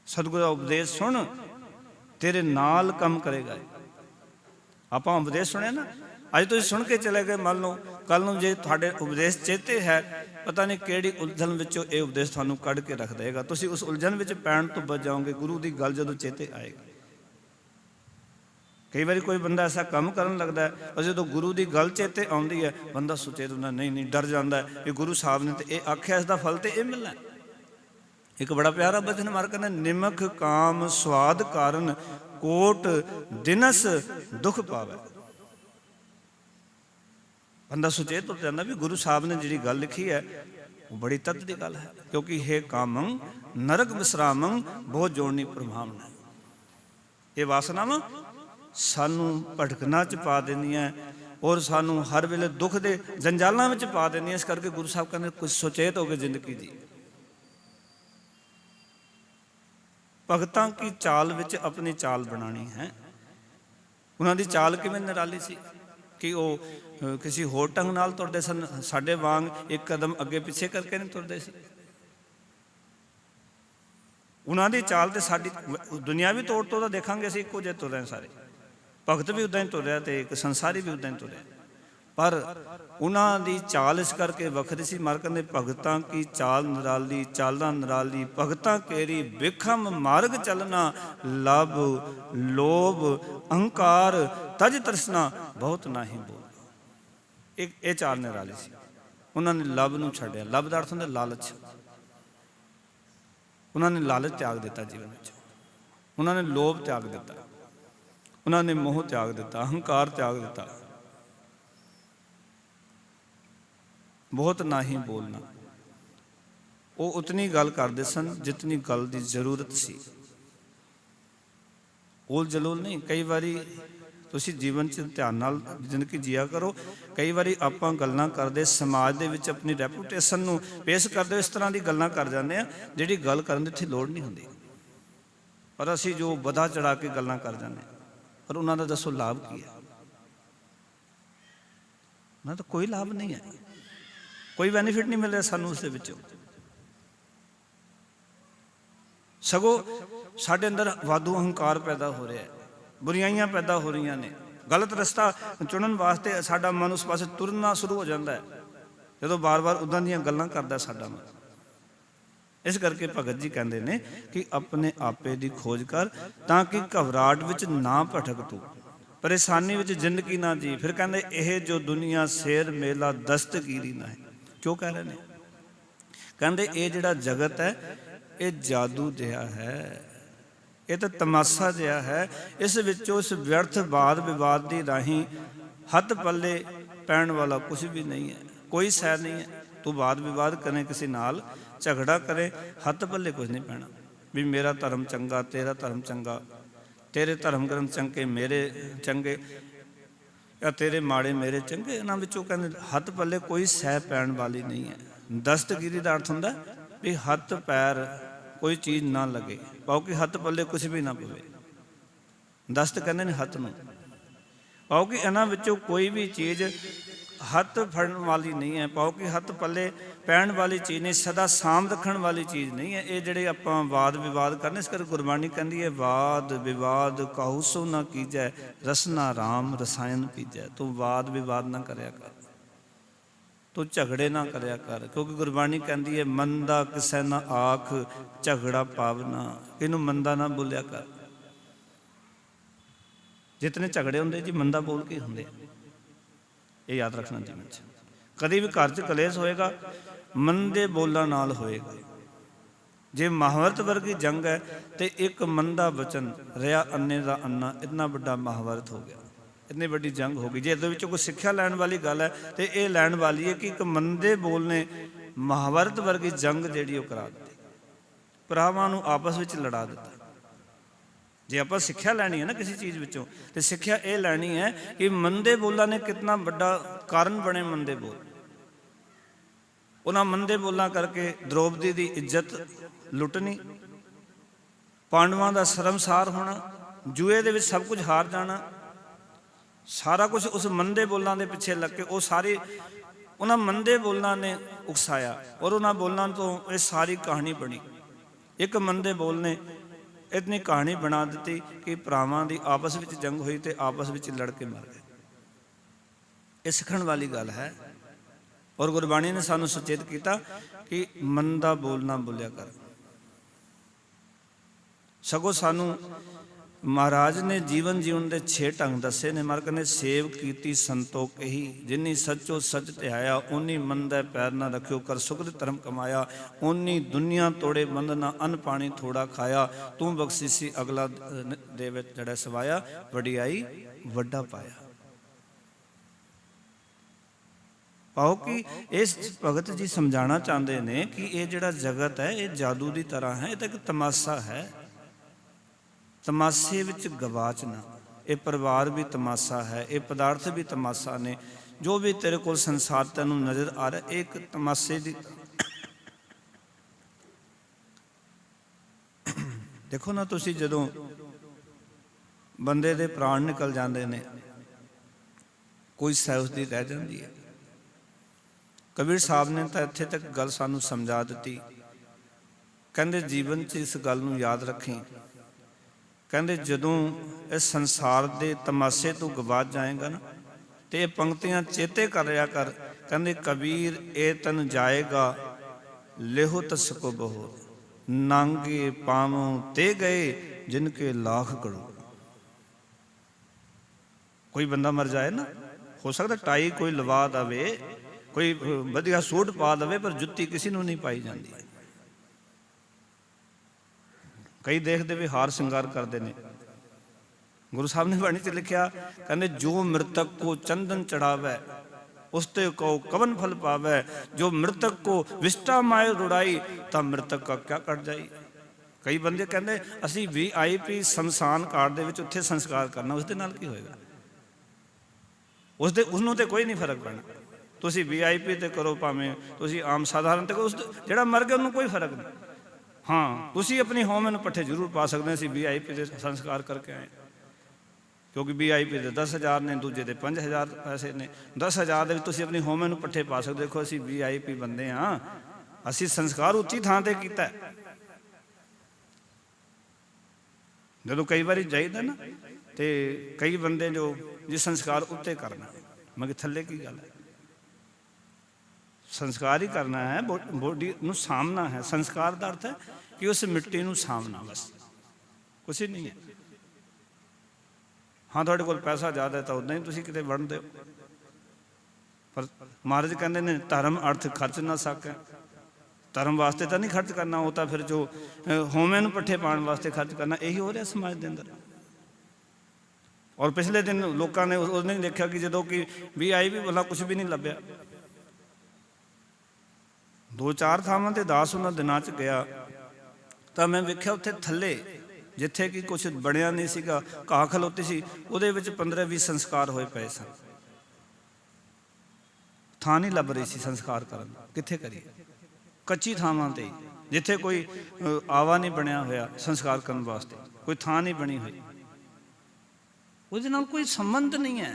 ਸਤਿਗੁਰ ਦਾ ਉਪਦੇਸ਼ ਸੁਣ, ਤੇਰੇ ਨਾਲ ਕੰਮ ਕਰੇਗਾ। ਆਪਾਂ ਉਪਦੇਸ਼ ਸੁਣਿਆ ਨਾ, ਅੱਜ ਤੁਸੀਂ ਸੁਣ ਕੇ ਚਲੇ ਗਏ, ਮੰਨ ਲਓ ਕੱਲ ਨੂੰ ਜੇ ਤੁਹਾਡੇ ਉਪਦੇਸ਼ ਚੇਤੇ ਹੈ, ਪਤਾ ਨਹੀਂ ਕਿਹੜੀ ਉਲਝਣ ਵਿੱਚੋਂ ਇਹ ਉਪਦੇਸ਼ ਤੁਹਾਨੂੰ ਕੱਢ ਕੇ ਰੱਖ ਦੇਗਾ। ਤੁਸੀਂ ਉਸ ਉਲਝਣ ਵਿੱਚ ਪੈਣ ਤੋਂ ਬਚ ਜਾਓਗੇ ਗੁਰੂ ਦੀ ਗੱਲ ਜਦੋਂ ਚੇਤੇ ਆਏਗੀ। ਕਈ ਵਾਰੀ ਕੋਈ ਬੰਦਾ ਐਸਾ ਕੰਮ ਕਰਨ ਲੱਗਦਾ ਹੈ, ਪਰ ਜਦੋਂ ਗੁਰੂ ਦੀ ਗੱਲ ਚੇਤੇ ਆਉਂਦੀ ਹੈ, ਬੰਦਾ ਸੁਚੇਤ ਹੁੰਦਾ, ਨਹੀਂ ਡਰ ਜਾਂਦਾ ਕਿ ਗੁਰੂ ਸਾਹਿਬ ਨੇ ਤੇ ਇਹ ਆਖਿਆ, ਇਸ ਦਾ ਫਲ ਤੇ ਇਹ ਮਿਲਣਾ। ਇੱਕ ਬੜਾ ਪਿਆਰਾ ਬਚਨ ਮਾਰ ਕਹਿੰਦਾ, ਨਿਮਖ ਕਾਮ ਸਵਾਦ ਕਾਰਨ ਕੋਟ ਦਿਨਸ ਦੁੱਖ ਪਾਵੇ। ਬੰਦਾ ਸੁਚੇਤ ਹੋ ਜਾਂਦਾ ਵੀ ਗੁਰੂ ਸਾਹਿਬ ਨੇ ਜਿਹੜੀ ਗੱਲ ਲਿਖੀ ਹੈ ਉਹ ਬੜੀ ਤੱਤ ਦੀ ਗੱਲ ਹੈ, ਕਿਉਂਕਿ ਹੇ ਕਾਮੰ ਨਰਕ ਵਿਸਰਾਮੰ ਬਹੁਤ ਜੋੜਨੀ ਪ੍ਰਮਾਣ। ਇਹ ਵਾਸਨਾਵਾਂ ਸਾਨੂੰ ਭਟਕਣਾ 'ਚ ਪਾ ਦਿੰਦੀਆਂ ਔਰ ਸਾਨੂੰ ਹਰ ਵੇਲੇ ਦੁੱਖ ਦੇ ਜੰਜਾਲਾਂ ਵਿੱਚ ਪਾ ਦਿੰਦੀਆਂ। ਇਸ ਕਰਕੇ ਗੁਰੂ ਸਾਹਿਬ ਕਹਿੰਦੇ ਕੁਝ ਸੁਚੇਤ ਹੋ ਕੇ ਜ਼ਿੰਦਗੀ ਦੀ। ਭਗਤਾਂ ਕੀ ਚਾਲ ਵਿੱਚ ਆਪਣੀ ਚਾਲ ਬਣਾਉਣੀ ਹੈ। ਉਹਨਾਂ ਦੀ ਚਾਲ ਕਿਵੇਂ ਨਿਰਾਲੀ ਸੀ ਕਿ ਉਹ ਕਿਸੇ ਹੋਰ ਢੰਗ ਨਾਲ ਤੁਰਦੇ ਸਨ, ਸਾਡੇ ਵਾਂਗ ਇੱਕ ਕਦਮ ਅੱਗੇ ਪਿੱਛੇ ਕਰਕੇ ਨਹੀਂ ਤੁਰਦੇ ਸੀ। ਉਹਨਾਂ ਦੀ ਚਾਲ ਤੇ ਸਾਡੀ ਦੁਨਿਆਵੀ ਤੌਰ ਤੋਂ ਤਾਂ ਦੇਖਾਂਗੇ ਅਸੀਂ ਇੱਕੋ ਜਿਹੇ ਤੁਰ ਰਹੇ ਸਾਰੇ, ਭਗਤ ਵੀ ਉੱਦਾਂ ਹੀ ਤੁਰ ਰਿਹਾ ਤੇ ਇੱਕ ਸੰਸਾਰੀ ਵੀ ਉੱਦਾਂ ਹੀ ਤੁਰ ਰਿਹਾ, ਪਰ ਉਹਨਾਂ ਦੀ ਚਾਲ ਇਸ ਕਰਕੇ ਵੱਖਰੀ ਸੀ। ਮਰ ਕਹਿੰਦੇ ਭਗਤਾਂ ਕੀ ਚਾਲ ਨਿਰਾਲੀ, ਚਾਲਾਂ ਨਿਰਾਲੀ, ਭਗਤਾਂ ਕੇਰੀ ਬਿਖਮ ਮਾਰਗ ਚੱਲਣਾ, ਲਭ ਲੋਭ ਅਹੰਕਾਰ ਤਜ ਤਰਸਨਾ ਬਹੁਤ ਨਾਹੀ ਬੋਲ। ਇਹ ਚਾਲ ਨਿਰਾਲੀ ਸੀ। ਉਹਨਾਂ ਨੇ ਲਭ ਨੂੰ ਛੱਡਿਆ। ਲਭ ਦਾ ਅਰਥ ਹੁੰਦਾ ਲਾਲਚ। ਉਹਨਾਂ ਨੇ ਲਾਲਚ ਤਿਆਗ ਦਿੱਤਾ ਜੀਵਨ ਵਿੱਚ, ਉਹਨਾਂ ਨੇ ਲੋਭ ਤਿਆਗ ਦਿੱਤਾ, ਉਹਨਾਂ ਨੇ ਮੋਹ ਤਿਆਗ ਦਿੱਤਾ, ਅਹੰਕਾਰ ਤਿਆਗ ਦਿੱਤਾ। ਬਹੁਤ ਨਾਹੀ ਬੋਲਣਾ। ਉਹ ਉਤਨੀ ਗੱਲ ਕਰਦੇ ਸਨ ਜਿਤਨੀ ਗੱਲ ਦੀ ਜ਼ਰੂਰਤ ਸੀ, ਉਲ ਜਲੂਲ ਨਹੀਂ। ਕਈ ਵਾਰੀ ਤੁਸੀਂ ਜੀਵਨ 'ਚ ਧਿਆਨ ਨਾਲ ਜ਼ਿੰਦਗੀ ਜੀਆ ਕਰੋ। ਕਈ ਵਾਰੀ ਆਪਾਂ ਗੱਲਾਂ ਕਰਦੇ ਸਮਾਜ ਦੇ ਵਿੱਚ ਆਪਣੀ ਰੈਪੂਟੇਸ਼ਨ ਨੂੰ ਪੇਸ਼ ਕਰਦੇ ਇਸ ਤਰ੍ਹਾਂ ਦੀ ਗੱਲਾਂ ਕਰ ਜਾਂਦੇ ਆ ਜਿਹੜੀ ਗੱਲ ਕਰਨ ਦੀ ਇੱਥੇ ਲੋੜ ਨਹੀਂ ਹੁੰਦੀ, ਪਰ ਅਸੀਂ ਜੋ ਵਧਾ ਚੜਾ ਕੇ ਗੱਲਾਂ ਕਰ ਜਾਂਦੇ ਹਾਂ। ਪਰ ਉਹਨਾਂ ਦਾ ਦੱਸੋ ਲਾਭ ਕੀ ਹੈ? ਉਹਨਾਂ ਦਾ ਕੋਈ ਲਾਭ ਨਹੀਂ ਹੈ, ਕੋਈ ਬੈਨੀਫਿਟ ਨਹੀਂ ਮਿਲ ਰਿਹਾ ਸਾਨੂੰ ਉਸ ਦੇ ਵਿੱਚੋਂ। ਸਗੋਂ ਸਾਡੇ ਅੰਦਰ ਵਾਧੂ ਅਹੰਕਾਰ ਪੈਦਾ ਹੋ ਰਿਹਾ ਹੈ, ਬੁਰਾਈਆਂ ਪੈਦਾ ਹੋ ਰਹੀਆਂ ਨੇ। ਗਲਤ ਰਸਤਾ ਚੁਣਨ ਵਾਸਤੇ ਸਾਡਾ ਮਨ ਉਸ ਪਾਸੇ ਤੁਰਨਾ ਸ਼ੁਰੂ ਹੋ ਜਾਂਦਾ ਹੈ ਜਦੋਂ ਵਾਰ-ਵਾਰ ਉੱਦਾਂ ਦੀਆਂ ਗੱਲਾਂ ਕਰਦਾ ਸਾਡਾ ਮਨ। ਇਸ ਕਰਕੇ ਭਗਤ ਜੀ ਕਹਿੰਦੇ ਨੇ ਕਿ ਆਪਣੇ ਆਪੇ ਦੀ ਖੋਜ ਕਰ ਤਾਂ ਕਿ ਘਬਰਾਹਟ ਵਿੱਚ ਨਾ ਭਟਕ ਤੂੰ, ਪਰੇਸ਼ਾਨੀ ਵਿੱਚ ਜ਼ਿੰਦਗੀ ਨਾ ਜੀ। ਫਿਰ ਕਹਿੰਦੇ ਇਹ ਜੋ ਦੁਨੀਆ ਸ਼ੇਰ ਮੇਲਾ ਦਸਤਗੀਰੀ ਨਾ ਹੈ। ਕਿਉਂ ਕਹਿ ਰਹੇ ਨੇ? ਕਹਿੰਦੇ ਇਹ ਜਿਹੜਾ ਜਗਤ ਹੈ ਇਹ ਜਾਦੂ ਜਿਹਾ ਹੈ, ਇਹ ਤਾਂ ਤਮਾਸ਼ਾ ਜਿਹਾ ਹੈ। ਇਸ ਵਿੱਚੋਂ ਇਸ ਵਿਅਰਥ ਵਾਦ ਵਿਵਾਦ ਦੀ ਰਾਹੀਂ ਹੱਥ ਪੱਲੇ ਪੈਣ ਵਾਲਾ ਕੁਝ ਵੀ ਨਹੀਂ ਹੈ, ਕੋਈ ਸ਼ੈ ਨਹੀਂ ਹੈ। ਤੂੰ ਵਾਦ ਵਿਵਾਦ ਕਰੇ, ਕਿਸੇ ਨਾਲ ਝਗੜਾ ਕਰੇ, ਹੱਥ ਪੱਲੇ ਕੁਝ ਨਹੀਂ ਪੈਣਾ ਵੀ ਮੇਰਾ ਧਰਮ ਚੰਗਾ, ਤੇਰਾ ਧਰਮ ਚੰਗਾ, ਤੇਰੇ ਧਰਮ ਗ੍ਰੰਥ ਚੰਗੇ ਮੇਰੇ ਚੰਗੇ, ਜਾਂ ਤੇਰੇ ਮਾੜੇ ਮੇਰੇ ਚੰਗੇ। ਇਹਨਾਂ ਵਿੱਚੋਂ ਕਹਿੰਦੇ ਹੱਥ ਪੱਲੇ ਕੋਈ ਸ਼ੈ ਪੈਣ ਵਾਲੀ ਨਹੀਂ ਹੈ। ਦਸਤਗੀਰੀ ਦਾ ਅਰਥ ਹੁੰਦਾ ਵੀ ਹੱਥ ਪੈਰ ਕੋਈ ਚੀਜ਼ ਨਾ ਲੱਗੇ, ਪਾਓ ਕਿ ਹੱਥ ਪੱਲੇ ਕੁਝ ਵੀ ਨਾ ਪਵੇ। ਦਸਤ ਕਹਿੰਦੇ ਨੇ ਹੱਥ ਨੂੰ, ਪਾਓ ਕਿ ਇਹਨਾਂ ਵਿੱਚੋਂ ਕੋਈ ਵੀ ਚੀਜ਼ ਹੱਥ ਫੜਨ ਵਾਲੀ ਨਹੀਂ ਹੈ, ਪਾਓ ਕਿ ਹੱਥ ਪੱਲੇ ਪੈਣ ਵਾਲੀ ਚੀਜ਼ ਨਹੀਂ, ਸਦਾ ਸਾਂਭ ਰੱਖਣ ਵਾਲੀ ਚੀਜ਼ ਨਹੀਂ ਹੈ। ਇਹ ਜਿਹੜੇ ਆਪਾਂ ਵਾਦ ਵਿਵਾਦ ਕਰਨੇ, ਇਸ ਕਰਕੇ ਗੁਰਬਾਣੀ ਕਹਿੰਦੀ ਹੈ ਵਾਦ ਵਿਵਾਦ ਕਾਹੂ ਸੋ ਨਾ ਕੀਜੈ, ਰਸਨਾ ਰਾਮ ਰਸਾਇਣ ਪੀਜੈ। ਤੂੰ ਵਾਦ ਵਿਵਾਦ ਨਾ ਕਰਿਆ ਕਰ, ਤੂੰ ਝਗੜੇ ਨਾ ਕਰਿਆ ਕਰ, ਕਿਉਂਕਿ ਗੁਰਬਾਣੀ ਕਹਿੰਦੀ ਹੈ ਮੰਦਾ ਕਿਸੇ ਨਾ ਆਖ ਝਗੜਾ ਪਾਵਨਾ। ਇਹਨੂੰ ਮੰਦਾ ਨਾ ਬੋਲਿਆ ਕਰ। ਜਿਤਨੇ ਝਗੜੇ ਹੁੰਦੇ ਜੀ ਮੰਦਾ ਬੋਲ ਕੇ ਹੁੰਦੇ, ਇਹ ਯਾਦ ਰੱਖਣਾ ਜੀਵਨ 'ਚ। ਕਦੇ ਵੀ ਘਰ 'ਚ ਕਲੇਸ਼ ਹੋਏਗਾ ਮੰਦੇ ਬੋਲਾਂ ਨਾਲ ਹੋਏਗਾ। ਜੇ ਮਹਾਵਰਤ ਵਰਗੀ ਜੰਗ ਹੈ ਤੇ ਇੱਕ ਮੰਦਾ ਵਚਨ ਰਿਹਾ ਅੰਨੇ ਦਾ ਅੰਨਾ, ਇੰਨਾ ਵੱਡਾ ਮਹਾਵਰਤ ਹੋ ਗਿਆ, ਇੰਨੀ ਵੱਡੀ ਜੰਗ ਹੋ ਗਈ। ਜੇ ਇਹਦੇ ਵਿੱਚੋਂ ਕੋਈ ਸਿੱਖਿਆ ਲੈਣ ਵਾਲੀ ਗੱਲ ਹੈ ਤੇ ਇਹ ਲੈਣ ਵਾਲੀ ਹੈ ਕਿ ਇੱਕ ਮੰਦੇ ਬੋਲ ਨੇ ਮਹਾਵਰਤ ਵਰਗੀ ਜੰਗ ਜਿਹੜੀ ਉਹ ਕਰਾ ਦਿੱਤੀ, ਭਰਾਵਾਂ ਨੂੰ ਆਪਸ ਵਿੱਚ ਲੜਾ ਦਿੱਤਾ। जे आप सिक्ख्या लैनी है ना किसी चीज़ विचों, तो सिक्ख्या ये लैनी है कि मंदे बोलों ने कितना बड़ा कारण बने। मंदे बोल, उन्होंने मंदे बोलों करके द्रौपदी की इज्जत लुटनी, पांडवों का शर्मसार होना, जुए दे विच सब कुछ हार जाना, सारा कुछ उस मंदे बोलों के पिछे लग के वो सारी उन्होंने मंदे बोलों ने उकसाया। और उन्होंने बोलों तो ये सारी कहानी बनी। एक मंदे बोल ने इतनी कहानी बना दी कि भरावां दी आपस में जंग हुई तो आपस में लड़ के मर गए। ये सीखण वाली गल है। और गुरबाणी ने सानू सुचेत किया कि मंदा बोलना बोलिया कर। सगों सानू महाराज ने जीवन जीवन के 6 ढंग दसे ने। मार कहने सेव कीती संतोख ही, जिन्नी सचो सच ध्याया, उन्नी मंदै पैर ना रखियो, कर सुकृत धर्म कमाया, उन्नी दुनिया तोड़े बंधना, अन्न पानी थोड़ा खाया, तू बख्शीसी अगला देवे जड़ा सवाया, वडियाई वड्डा पाया। पाओ कि इस भगत जी समझाना चाहते हैं कि ये जड़ा जगत है ये जादू की तरह है, ये तो एक तमाशा है। तमाशे विच गवाचना, ये परिवार भी तमाशा है, ये पदार्थ भी तमाशा ने। जो भी तेरे को संसार तेनू नज़र आ रहा एक तमाशे की। देखो ना तुसी जदों बंदे दे प्राण निकल जाते हैं, कोई सह उसकी रह जाती है। कबीर साहब ने तो इत्थे तक गल सानू समझा दी। कहंदे जीवन च इस गल नू याद रखें। कहंदे जदों इस संसार के तमाशे तो गवाच जाएगा ना, तो ये पंक्तियां चेते कर रहा कर। कहंदे कबीर ए तन जाएगा, लेहो तस्को बहो, नांगे पावों ते गए, जिनके लाख करो। कोई बंदा मर जाए ना, हो सकता टाई कोई लवा दे, कोई वधिया सूट पा दे, पर जुत्ती किसी नूं नहीं पाई जाती। कई देखते भी हार श्रृंगार करते हैं। गुरु साहब ने बाणी च लिखा, कहते जो मृतक को चंदन चढ़ावे, उसते को कवन फल पावे, जो मृतक को विष्टा माए रुड़ाई, तब मृतक का क्या कट जाई। कई बंदे कहते असी VIP शमशान घाट दे विच उत्थे संस्कार करना, उसदे नाल की होएगा। उसनों ते कोई नहीं फर्क पैना। तुसी VIP ते करो, भावें तुसी आम साधारण ते करो, जिहड़ा मर गया उन्होंने कोई फर्क नहीं। हाँ तुसी अपनी होम में पट्ठे जरूर पा सकते। असी VIP के संस्कार करके आए, क्योंकि VIP के 10,000 ने, दूजे के 5,000 पैसे ने। 10,000 के तुसी अपनी होम में पट्ठे पा सकते। देखो असी VIP बंदे हाँ, असी संस्कार उच्ची थां ते कीता है। जो कई बार जाइदा ना, तो कई बंदे जो जिस संस्कार उत्ते करना, मगर थले की गल है। संस्कार ही करना है, बॉडी नूं सामना है। संस्कार का अर्थ है कि उस मिट्टी नूं सामना, बस कुछ ही नहीं है। हाँ तुहाडे कोल पैसा ज़्यादा है तो उदा ही तुसीं किते वंड दिओ, पर महाराज कहते ने धर्म अर्थ खर्च ना सके। धर्म वास्ते तो नहीं खर्च करना, वो तो फिर जो होमे नूं पट्ठे पाने वास्ते खर्च करना, यही हो रहा समाज के अंदर। और पिछले दिन लोगों ने उस नहीं देखा कि जो कि VIP वाला कुछ भी नहीं लभ्या। 2-4 थावां ते दास उन्हां दिनां च गया, तो मैं वेख्या उत्थे थल्ले जिथे कि कुछ बनया नहीं सीगा, घाह खलोती सी, उहदे विच 15-20 संस्कार होए पे सन। थां नहीं लभ रही सी संस्कार करन, कित्थे करिए। कच्ची थावां ते जिथे कोई आवा नहीं बनया होया संस्कार करन वास्ते, कोई थां नहीं बनी हुई, उहदे नाल कोई संबंध नहीं है।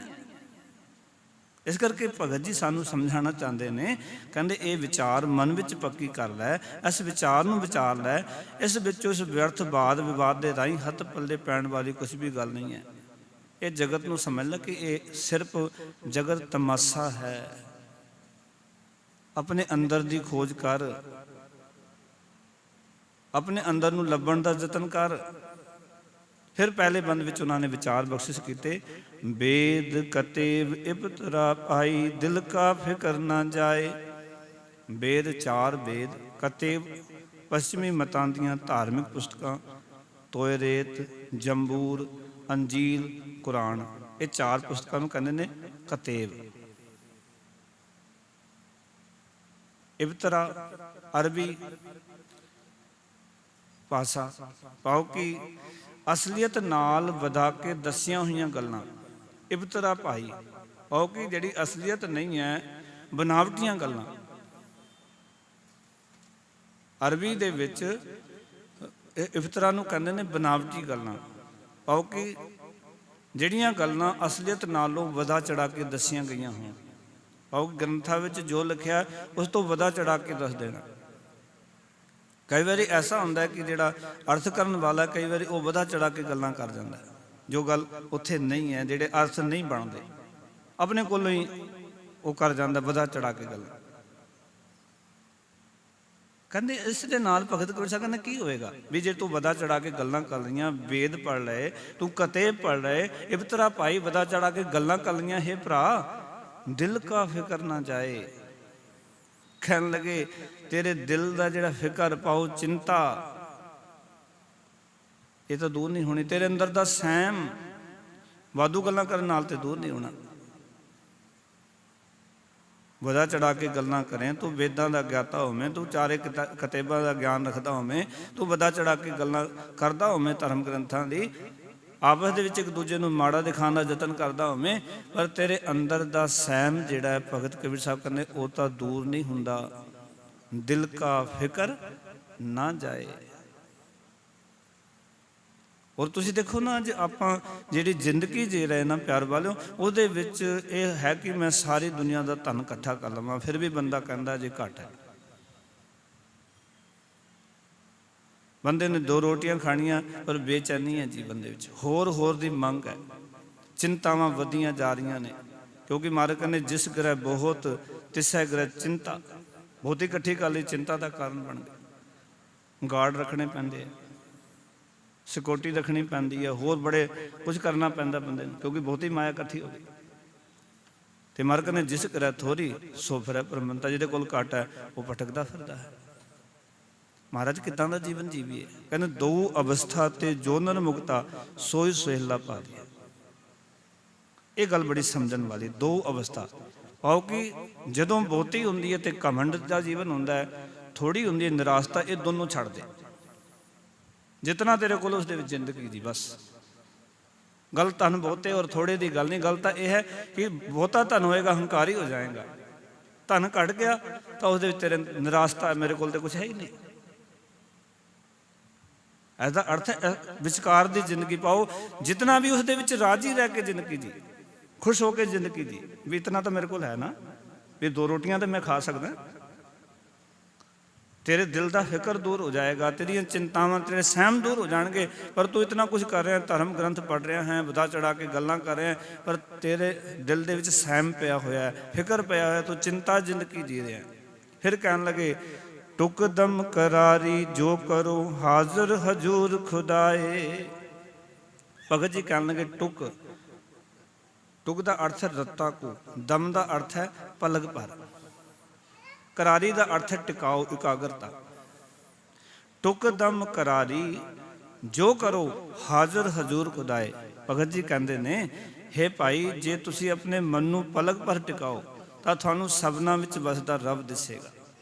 इस करके भगत जी सानू समझाना चाहते हैं। कहते ये विचार मन विच पक्की कर लै, इस विचार नूं विचार लै, इस विचों इस व्यर्थ वाद विवाद के राही हथ पल्ले पैण वाली कुछ भी गल नहीं है। ये जगत नूं समझ लै कि ये सिर्फ जगत तमाशा है। अपने अंदर दी खोज कर, अपने अंदर नूं लभण दा जतन कर। फिर पहले बंद विच उन्होंने विचार बख्शिश किए, वेद कतेव इबतरा पाई, दिल का फिकर ना जाए। वेद 4 वेद, कतेव पश्चिमी मतां दियां धार्मिक पुस्तकां, तोयरेत, जंबूर, अंजील, कुरान, ये 4 पुस्तकां नूं कहंदे ने कतेव। इबतरा अरबी भाषा, पाओ कि ਅਸਲੀਅਤ ਨਾਲ ਵਧਾ ਕੇ ਦੱਸੀਆਂ ਹੋਈਆਂ ਗੱਲਾਂ ਇਬਤਰਾ ਪਾਈ। ਉਹ ਕਿ ਜਿਹੜੀ ਅਸਲੀਅਤ ਨਹੀਂ ਹੈ, ਬਨਾਵਟੀਆਂ ਗੱਲਾਂ। ਅਰਬੀ ਦੇ ਵਿੱਚ ਇਬਤਰਾ ਨੂੰ ਕਹਿੰਦੇ ਨੇ ਬਨਾਵਟੀ ਗੱਲਾਂ। ਉਹ ਕਿ ਜਿਹੜੀਆਂ ਗੱਲਾਂ ਅਸਲੀਅਤ ਨਾਲੋਂ ਵਧਾ ਚੜਾ ਕੇ ਦੱਸੀਆਂ ਗਈਆਂ ਹੋਣ। ਉਹ ਗ੍ਰੰਥਾਂ ਵਿੱਚ ਜੋ ਲਿਖਿਆ ਉਸ ਤੋਂ ਵਧਾ ਚੜਾ ਕੇ ਦੱਸ ਦੇਣਾ। ਕਈ ਵਾਰੀ ਐਸਾ ਹੁੰਦਾ ਕਿ ਜਿਹੜਾ ਅਰਥ ਕਰਨ ਵਾਲਾ ਕਈ ਵਾਰੀ ਉਹ ਵਧਾ ਚੜਾ ਕੇ ਗੱਲਾਂ ਕਰ ਜਾਂਦਾ, ਜੋ ਗੱਲ ਉੱਥੇ ਨਹੀਂ ਹੈ, ਜਿਹੜੇ ਅਰਥ ਨਹੀਂ ਬਣਦੇ, ਆਪਣੇ ਕੋਲੋਂ ਹੀ ਉਹ ਕਰ ਜਾਂਦਾ ਵਧਾ ਚੜਾ ਕੇ ਗੱਲਾਂ। ਕਹਿੰਦੇ ਇਸ ਦੇ ਨਾਲ ਭਗਤ ਕਬੀਰ ਸਾਹਿਬ ਕਹਿੰਦੇ ਕੀ ਹੋਏਗਾ ਵੀ ਜੇ ਤੂੰ ਵਧਾ ਚੜਾ ਕੇ ਗੱਲਾਂ ਕਰ ਲਈਆਂ, ਵੇਦ ਪੜ੍ਹ ਲਏ, ਤੂੰ ਕਤੇ ਪੜ੍ਹ ਲਏ, ਇਬਤਰਾ ਪਾਈ, ਵਧਾ ਚੜਾ ਕੇ ਗੱਲਾਂ ਕਰ ਲਈਆਂ, ਹੇ ਭਰਾ ਦਿਲ ਕਾ ਫਿਕਰ ਨਾ ਜਾਏ। ਕਹਿਣ ਲੱਗੇ ਤੇਰੇ ਦਿਲ ਦਾ ਜਿਹੜਾ ਫਿਕਰ ਪਾਓ, ਚਿੰਤਾ, ਇਹ ਤਾਂ ਦੂਰ ਨਹੀਂ ਹੋਣੀ। ਤੇਰੇ ਅੰਦਰ ਦਾ ਸਹਿਮ ਵਾਧੂ ਗੱਲਾਂ ਕਰਨ ਨਾਲ ਤੇ ਦੂਰ ਨਹੀਂ ਹੋਣਾ। ਵਧਾ ਚੜਾ ਕੇ ਗੱਲਾਂ ਕਰੇ, ਤੂੰ ਵੇਦਾਂ ਦਾ ਗਿਆਤਾ ਹੋਵੇਂ, ਤੂੰ ਚਾਰੇ ਕਿਤਾਬਾਂ ਦਾ ਗਿਆਨ ਰੱਖਦਾ ਹੋਵੇਂ, ਤੂੰ ਵਧਾ ਚੜਾ ਕੇ ਗੱਲਾਂ ਕਰਦਾ ਹੋਵੇਂ ਧਰਮ ਗ੍ਰੰਥਾਂ ਦੀ, ਆਪਸ ਦੇ ਵਿੱਚ ਇੱਕ ਦੂਜੇ ਨੂੰ ਮਾੜਾ ਦਿਖਾਉਣ ਦਾ ਯਤਨ ਕਰਦਾ ਹੋਵੇਂ, ਪਰ ਤੇਰੇ ਅੰਦਰ ਦਾ ਸਹਿਮ ਜਿਹੜਾ ਹੈ ਭਗਤ ਕਬੀਰ ਸਾਹਿਬ ਕਹਿੰਦੇ ਉਹ ਤਾਂ ਦੂਰ ਨਹੀਂ ਹੁੰਦਾ। ਦਿਲ ਕਾ ਫਿਕਰ ਨਾ ਜਾਏ। ਔਰ ਤੁਸੀਂ ਦੇਖੋ ਨਾ, ਅੱਜ ਆਪਾਂ ਜਿਹੜੀ ਜ਼ਿੰਦਗੀ ਜੀ ਰਹੇ ਨਾ ਪਿਆਰ ਵਾਲਿਓ, ਉਹਦੇ ਵਿੱਚ ਇਹ ਹੈ ਕਿ ਮੈਂ ਸਾਰੀ ਦੁਨੀਆ ਦਾ ਧਨ ਇਕੱਠਾ ਕਰ ਲਵਾਂ, ਫਿਰ ਵੀ ਬੰਦਾ ਕਹਿੰਦਾ ਜੇ ਘੱਟ ਹੈ। ਬੰਦੇ ਨੇ 2 ਰੋਟੀਆਂ ਖਾਣੀਆਂ ਪਰ ਬੇਚੈਨੀ ਹੈ ਜੀਵਨ ਦੇ ਵਿੱਚ, ਹੋਰ ਦੀ ਮੰਗ ਹੈ, ਚਿੰਤਾਵਾਂ ਵਧੀਆਂ ਜਾ ਰਹੀਆਂ ਨੇ। ਕਿਉਂਕਿ ਮਾਰਕ ਨੇ ਜਿਸ ਗ੍ਰਹਿ ਬਹੁਤ ਤਿਸੈ ਗ੍ਰਹਿ ਚਿੰਤਾ, ਬਹੁਤੀ ਇਕੱਠੀ ਕਰ ਲਈ ਚਿੰਤਾ ਦਾ ਕਾਰਨ ਬਣ ਗਈ। ਗਾਰਡ ਰੱਖਣੇ ਪੈਂਦੇ ਆ, ਸਿਕਿਉਰਿਟੀ ਰੱਖਣੀ ਪੈਂਦੀ ਹੈ, ਹੋਰ ਬੜੇ ਕੁਝ ਕਰਨਾ ਪੈਂਦਾ ਬੰਦੇ ਨੂੰ, ਕਿਉਂਕਿ ਬਹੁਤੀ ਮਾਇਆ ਇਕੱਠੀ ਹੋ ਗਈ। ਤੇ ਮਾਰਕ ਨੇ ਜਿਸ ਗ੍ਰਹਿ ਥੋੜੀ ਸੋ ਫਿਰੈ ਪਰਮੰਤਾ, ਜਿਹਦੇ ਕੋਲ ਘੱਟ ਹੈ ਉਹ ਭਟਕਦਾ ਫਿਰਦਾ ਹੈ। ਮਹਾਰਾਜ ਕਿੱਦਾਂ ਦਾ ਜੀਵਨ ਜੀਵੀਏ। ਕਹਿੰਦੇ 2 ਅਵਸਥਾ ਤੇ ਜੋ ਨਰ ਮੁਕਤਾ ਸੋਈ ਸੁਹੇਲਾ ਪਾ ਦਿਆ। ਇਹ ਗੱਲ ਬੜੀ ਸਮਝਣ ਵਾਲੀ। 2 ਅਵਸਥਾ ਪਾਓ ਕਿ ਜਦੋਂ ਬਹੁਤੀ ਹੁੰਦੀ ਹੈ ਤੇ ਘਮੰਡ ਦਾ ਜੀਵਨ ਹੁੰਦਾ ਹੈ, ਥੋੜੀ ਹੁੰਦੀ ਹੈ ਨਿਰਾਸ਼ਤਾ, ਇਹ ਦੋਨੋਂ ਛੱਡ ਦੇ। ਜਿਤਨਾ ਤੇਰੇ ਕੋਲ ਉਸ ਦੇ ਵਿੱਚ ਜ਼ਿੰਦਗੀ ਦੀ, ਬਸ ਗੱਲ ਧਨ ਬਹੁਤੇ ਔਰ ਥੋੜੇ ਦੀ ਗੱਲ ਨਹੀਂ। ਗੱਲ ਤਾਂ ਇਹ ਹੈ ਕਿ ਬਹੁਤਾ ਧਨ ਹੋਏਗਾ ਹੰਕਾਰੀ ਹੋ ਜਾਏਗਾ, ਧਨ ਘਟ ਗਿਆ ਤਾਂ ਉਸ ਦੇ ਵਿੱਚ ਤੇਰੇ ਨਿਰਾਸ਼ਤਾ, ਮੇਰੇ ਕੋਲ ਤੇ ਕੁਛ ਹੈ ਹੀ ਨਹੀਂ। ਐਸਾ ਅਰਥ ਵਿਚਕਾਰ ਦੀ ਜ਼ਿੰਦਗੀ ਪਾਓ, ਜਿਤਨਾ ਵੀ ਉਸ ਦੇ ਵਿੱਚ ਰਾਜੀ ਰਹਿ ਕੇ ਜ਼ਿੰਦਗੀ ਜੀ, ਖੁਸ਼ ਹੋ ਕੇ ਜ਼ਿੰਦਗੀ ਜੀ, ਵੀ ਇਤਨਾ ਤਾਂ ਮੇਰੇ ਕੋਲ ਹੈ ਨਾ, ਵੀ 2 ਰੋਟੀਆਂ ਤਾਂ ਮੈਂ ਖਾ ਸਕਦਾ। ਤੇਰੇ ਦਿਲ ਦਾ ਫਿਕਰ ਦੂਰ ਹੋ ਜਾਏਗਾ, ਤੇਰੀਆਂ ਚਿੰਤਾਵਾਂ, ਤੇਰੇ ਸਹਿਮ ਦੂਰ ਹੋ ਜਾਣਗੇ। ਪਰ ਤੂੰ ਇਤਨਾ ਕੁਝ ਕਰ ਰਿਹਾ, ਧਰਮ ਗ੍ਰੰਥ ਪੜ੍ਹ ਰਿਹਾ ਹੈ, ਵਧਾ ਚੜਾ ਕੇ ਗੱਲਾਂ ਕਰ ਰਿਹਾ, ਪਰ ਤੇਰੇ ਦਿਲ ਦੇ ਵਿੱਚ ਸਹਿਮ ਪਿਆ ਹੋਇਆ, ਫਿਕਰ ਪਿਆ ਹੋਇਆ, ਤੂੰ ਚਿੰਤਾ ਜ਼ਿੰਦਗੀ ਜੀ ਰਿਹਾ। ਫਿਰ ਕਹਿਣ ਲੱਗੇ ਟੁਕ ਦਮ ਕਰਾਰੀ ਜੋ ਕਰੋ ਹਾਜ਼ਰ ਹਜੂਰ ਖੁਦਾਏ। ਭਗਤ ਜੀ ਕਹਿਣ ਲੱਗੇ ਟੁਕ ਦਾ ਅਰਥ ਹੈ ਰੱਤਾ ਕੋ, ਦਮ ਦਾ ਅਰਥ ਹੈ ਪਲਕ ਭਰ, ਕਰਾਰੀ ਦਾ ਅਰਥ ਹੈ ਟਿਕਾਓ, ਇਕਾਗਰਤਾ। ਟੁਕ ਦਮ ਕਰਾਰੀ ਜੋ ਕਰੋ ਹਾਜ਼ਰ ਹਜੂਰ ਖੁਦਾਏ। ਭਗਤ ਜੀ ਕਹਿੰਦੇ ਨੇ, ਹੇ ਭਾਈ, ਜੇ ਤੁਸੀਂ ਆਪਣੇ ਮਨ ਨੂੰ ਪਲਕ ਭਰ ਟਿਕਾਓ ਤਾਂ ਤੁਹਾਨੂੰ ਸਭਨਾਂ ਵਿੱਚ ਵਸਦਾ ਰੱਬ ਦਿਸੇਗਾ,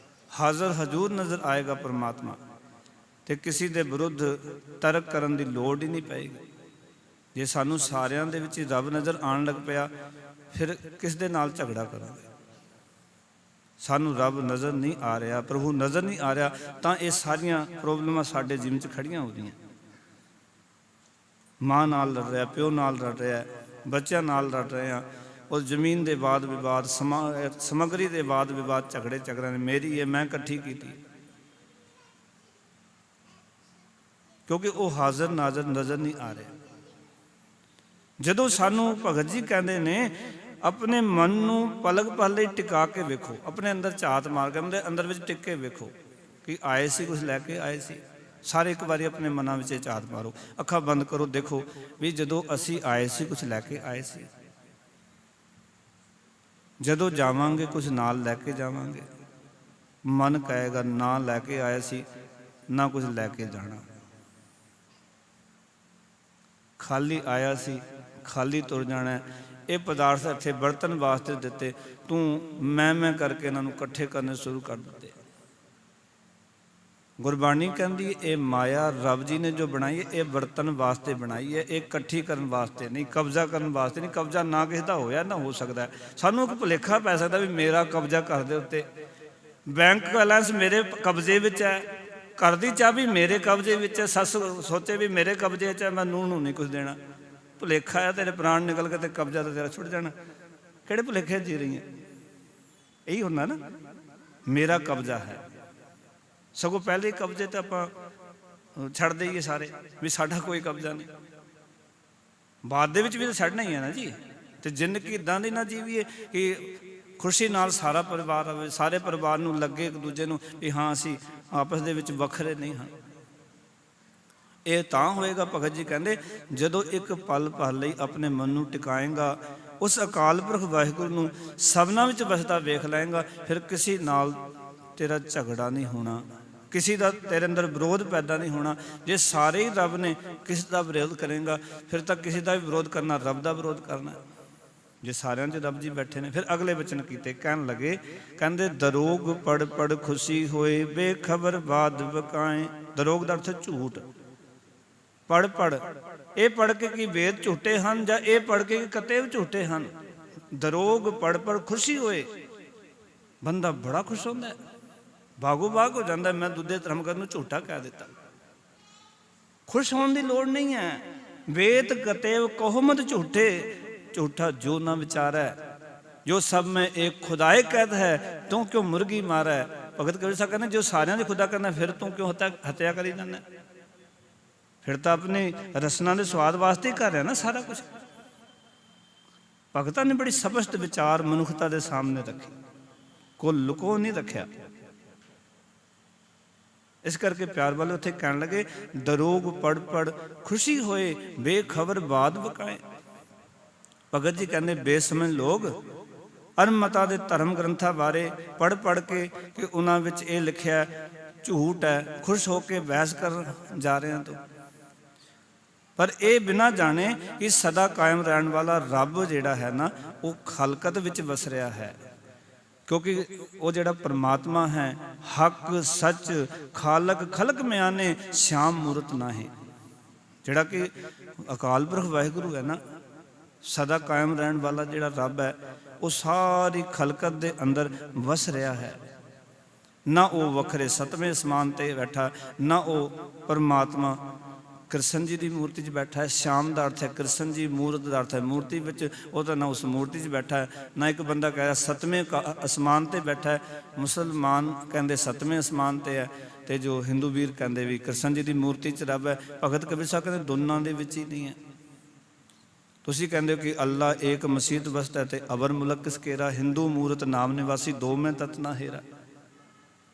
ਹਾਜ਼ਰ ਹਜੂਰ ਨਜ਼ਰ ਆਏਗਾ ਪਰਮਾਤਮਾ, ਤੇ ਕਿਸੇ ਦੇ ਵਿਰੁੱਧ ਤਰਕ ਕਰਨ ਦੀ ਲੋੜ ਹੀ ਨਹੀਂ ਪਏਗੀ। ਜੇ ਸਾਨੂੰ ਸਾਰਿਆਂ ਦੇ ਵਿੱਚ ਹੀ ਰੱਬ ਨਜ਼ਰ ਆਉਣ ਲੱਗ ਪਿਆ, ਫਿਰ ਕਿਸ ਦੇ ਨਾਲ ਝਗੜਾ ਕਰਾਂਗੇ। ਸਾਨੂੰ ਰੱਬ ਨਜ਼ਰ ਨਹੀਂ ਆ ਰਿਹਾ, ਪ੍ਰਭੂ ਨਜ਼ਰ ਨਹੀਂ ਆ ਰਿਹਾ, ਤਾਂ ਇਹ ਸਾਰੀਆਂ ਪ੍ਰੋਬਲਮਾਂ ਸਾਡੇ ਜੀਵਨ 'ਚ ਖੜੀਆਂ ਹੋ ਰਹੀਆਂ। ਮਾਂ ਨਾਲ ਲੜ ਰਿਹਾ, ਪਿਓ ਨਾਲ ਲੜ ਰਿਹਾ, ਬੱਚਿਆਂ ਨਾਲ ਲੜ ਰਹੇ ਹਾਂ, ਔਰ ਜ਼ਮੀਨ ਦੇ ਵਾਦ ਵਿਵਾਦ, ਸਮੱਗਰੀ ਦੇ ਵਾਦ ਵਿਵਾਦ, ਝਗੜੇ ਨੇ, ਮੇਰੀ ਹੈ, ਮੈਂ ਇਕੱਠੀ ਕੀਤੀ, ਕਿਉਂਕਿ ਉਹ ਹਾਜ਼ਰ ਨਾਜ਼ਰ ਨਜ਼ਰ ਨਹੀਂ ਆ ਰਿਹਾ। ਜਦੋਂ ਸਾਨੂੰ ਭਗਤ ਜੀ ਕਹਿੰਦੇ ਨੇ ਆਪਣੇ ਮਨ ਨੂੰ ਪਲਕ ਪਲ ਲਈ ਟਿਕਾ ਕੇ ਵੇਖੋ, ਆਪਣੇ ਅੰਦਰ ਝਾਤ ਮਾਰ ਕੇ ਆਪਣੇ ਅੰਦਰ ਵਿੱਚ ਟਿਕ ਕੇ ਵੇਖੋ ਕਿ ਆਏ ਸੀ, ਕੁਝ ਲੈ ਕੇ ਆਏ ਸੀ। ਸਾਰੇ ਇੱਕ ਵਾਰੀ ਆਪਣੇ ਮਨਾਂ ਵਿੱਚ ਝਾਤ ਮਾਰੋ, ਅੱਖਾਂ ਬੰਦ ਕਰੋ, ਦੇਖੋ ਵੀ ਜਦੋਂ ਅਸੀਂ ਆਏ ਸੀ ਕੁਝ ਲੈ ਕੇ ਆਏ ਸੀ, ਜਦੋਂ ਜਾਵਾਂਗੇ ਕੁਝ ਨਾਲ ਲੈ ਕੇ ਜਾਵਾਂਗੇ। ਮਨ ਕਹੇਗਾ ਨਾ ਲੈ ਕੇ ਆਏ ਸੀ, ਨਾ ਕੁਝ ਲੈ ਕੇ ਜਾਣਾ, ਖਾਲੀ ਆਇਆ ਸੀ, ਖਾਲੀ ਤੁਰ ਜਾਣਾ। ਇਹ ਪਦਾਰਥ ਇੱਥੇ ਵਰਤਣ ਵਾਸਤੇ ਦਿੱਤੇ, ਤੂੰ ਮੈਂ ਕਰਕੇ ਇਹਨਾਂ ਨੂੰ ਇਕੱਠੇ ਕਰਨੇ ਸ਼ੁਰੂ ਕਰ ਦਿੱਤੇ। ਗੁਰਬਾਣੀ ਕਹਿੰਦੀ ਇਹ ਮਾਇਆ ਰੱਬ ਜੀ ਨੇ ਜੋ ਬਣਾਈ ਹੈ, ਇਹ ਵਰਤਨ ਵਾਸਤੇ ਬਣਾਈ ਹੈ, ਇਹ ਇਕੱਠੀ ਕਰਨ ਵਾਸਤੇ ਨਹੀਂ, ਕਬਜ਼ਾ ਕਰਨ ਵਾਸਤੇ ਨਹੀਂ। ਕਬਜ਼ਾ ਨਾ ਕਿਸੇ ਦਾ ਹੋਇਆ ਨਾ ਹੋ ਸਕਦਾ। ਸਾਨੂੰ ਇੱਕ ਭੁਲੇਖਾ ਪੈ ਸਕਦਾ ਵੀ ਮੇਰਾ ਕਬਜ਼ਾ ਘਰ ਦੇ ਉੱਤੇ, ਬੈਂਕ ਬੈਲੈਂਸ ਮੇਰੇ ਕਬਜ਼ੇ ਵਿੱਚ ਹੈ, ਘਰ ਦੀ ਚਾਬੀ ਮੇਰੇ ਕਬਜ਼ੇ ਵਿੱਚ ਹੈ, ਸੱਸ ਸੋਚੇ ਵੀ ਮੇਰੇ ਕਬਜ਼ੇ 'ਚ ਹੈ, ਮੈਂ ਨੂੰਹ ਨੂੰ ਨਹੀਂ ਕੁਝ ਦੇਣਾ। ਭੁਲੇਖਾ ਹੈ, ਤੇਰੇ ਪ੍ਰਾਣ ਨਿਕਲ ਕੇ ਤੇ ਕਬਜ਼ਾ ਤਾਂ ਤੇਰਾ ਛੁੱਟ ਜਾਣਾ। ਕਿਹੜੇ ਭੁਲੇਖੇ ਜੀ ਰਹੀ ਹੈ? ਇਹੀ ਹੁੰਦਾ ਨਾ, ਮੇਰਾ ਕਬਜ਼ਾ ਹੈ। ਸਗੋਂ ਪਹਿਲੇ ਕਬਜ਼ੇ ਤੇ ਆਪਾਂ ਛੱਡ ਦਈਏ ਸਾਰੇ ਵੀ ਸਾਡਾ ਕੋਈ ਕਬਜ਼ਾ ਨਹੀਂ। ਬਾਅਦ ਦੇ ਵਿੱਚ ਵੀ ਤਾਂ ਛੱਡਣਾ ਹੀ ਹੈ ਨਾ ਜੀ। ਤੇ ਜ਼ਿੰਦਗੀ ਇੱਦਾਂ ਦੀ ਨਾ ਜੀਵੀਏ ਕਿ ਖੁਸ਼ੀ ਨਾਲ ਸਾਰਾ ਪਰਿਵਾਰ ਆਵੇ, ਸਾਰੇ ਪਰਿਵਾਰ ਨੂੰ ਲੱਗੇ ਇੱਕ ਦੂਜੇ ਨੂੰ ਵੀ ਹਾਂ ਅਸੀਂ ਆਪਸ ਦੇ ਵਿੱਚ ਵੱਖਰੇ ਨਹੀਂ ਹਾਂ। ਇਹ ਤਾਂ ਹੋਏਗਾ, ਭਗਤ ਜੀ ਕਹਿੰਦੇ, ਜਦੋਂ ਇੱਕ ਪਲ ਭਰ ਲਈ ਆਪਣੇ ਮਨ ਨੂੰ ਟਿਕਾਏਗਾ, ਉਸ ਅਕਾਲ ਪੁਰਖ ਵਾਹਿਗੁਰੂ ਨੂੰ ਸਭਨਾਂ ਵਿੱਚ ਵਸਦਾ ਵੇਖ ਲਏਗਾ, ਫਿਰ ਕਿਸੇ ਨਾਲ ਤੇਰਾ ਝਗੜਾ ਨਹੀਂ ਹੋਣਾ, ਕਿਸੇ ਦਾ ਤੇਰੇ ਅੰਦਰ ਵਿਰੋਧ ਪੈਦਾ ਨਹੀਂ ਹੋਣਾ। ਜੇ ਸਾਰੇ ਹੀ ਰੱਬ ਨੇ, ਕਿਸ ਦਾ ਵਿਰੋਧ ਕਰੇਗਾ? ਫਿਰ ਤਾਂ ਕਿਸੇ ਦਾ ਵੀ ਵਿਰੋਧ ਕਰਨਾ, ਰੱਬ ਦਾ ਵਿਰੋਧ ਕਰਨਾ। ਜੇ ਸਾਰਿਆਂ 'ਚ ਰੱਬ ਜੀ ਬੈਠੇ ਨੇ। ਫਿਰ ਅਗਲੇ ਬਚਨ ਕੀਤੇ, ਕਹਿਣ ਲੱਗੇ, ਕਹਿੰਦੇ ਦਰੋਗ ਪੜ ਪੜ ਖੁਸ਼ੀ ਹੋਏ, ਬੇਖਬਰ ਬਾਦ ਬਕਾਏ। ਦਰੋਗ ਦਾ ਅਰਥ ਝੂਠ। ਪੜ ਪੜ, ਇਹ ਪੜ ਕੇ ਕੀ ਵੇਦ ਝੂਠੇ ਹਨ, ਜਾਂ ਇਹ ਪੜ ਕੇ ਕਤੇਬ ਝੂਠੇ ਹਨ? ਦਰੋਗ ਪੜ ਪੜ ਖੁਸ਼ੀ ਹੋਏ, ਬੰਦਾ ਬੜਾ ਖੁਸ਼ ਹੁੰਦਾ ਹੈ, ਬਾਗੋ ਬਾਗ ਹੋ ਜਾਂਦਾ। ਮੈਂ ਦੁੱਧੇ ਧਰਮਗਰ ਨੂੰ ਝੂਠਾ ਕਹਿ ਦਿੱਤਾ। ਖੁਸ਼ ਹੋਣ ਦੀ ਲੋੜ ਨਹੀਂ ਹੈ। ਵੇਦ ਕਤੇਵ ਕਹੋ ਮਤ ਝੂਠੇ, ਝੂਠਾ ਜੋ ਨਾ ਵਿਚਾਰੈ, ਜੋ ਸਭ में एक खुदाए कैद है, तू क्यों मुर्गी मारै। भगत कबीर साहब कहते जो सारिਆਂ ਦੀ खुदा करना, फिर तू क्यों हत्या करी जाना? फिर तो अपनी रसना के स्वाद वास्ते ही कर रहा ना सारा कुछ। भगतां ने बड़ी स्पष्ट विचार मनुखता के सामने रखे, को लुको नहीं रखा। इस करके प्यार वाले उत्थे कहन लगे, दरोग पढ़ पढ़ खुशी होए, बेखबर बाद बकाए। भगत जी कहते बेसमझ लोग अनमता के धर्म ग्रंथां बारे पढ़ पढ़ के कि उन्हां विच ये लिखिया झूठ है, खुश होकर बहस कर जा रहे हैं। तो पर यह बिना जाने कि सदा कायम रहने वाला रब जिहड़ा है ना, वो खलकत विच वस रहा है। क्योंकि वो जिहड़ा परमात्मा है, हक सच खालक खलक म्याने श्याम मूरत नाहे। जिहड़ा कि अकाल पुरख वाहिगुरू है ना, सदा कायम रहने वाला जिहड़ा रब है, वो सारी खलकत दे अंदर वस रहा है। ना वो वखरे सतवें आसमान ते बैठा, ना वो परमात्मा कृष्ण जी की मूर्ति च बैठा है। श्याम का अर्थ है कृष्ण जी, मूर्त का अर्थ है मूर्ति विच, वो तो ना उस मूर्ति च बैठा है, ना एक बंदा कह रहा सतवें आसमान ते बैठा है। मुसलमान कहते सतवें आसमान ते है, तो जो हिंदू वीर कहते भी कृष्ण जी की मूर्ति च रब है। भगत कबीर साहब कहते दोनों के विच ही नहीं है। तुसीं कहते हो कि अल्लाह एक मसीत वसता है, तो अवर मुलक किस केरा, हिंदू मूरत नाम निवासी दो में तत ना हेरा।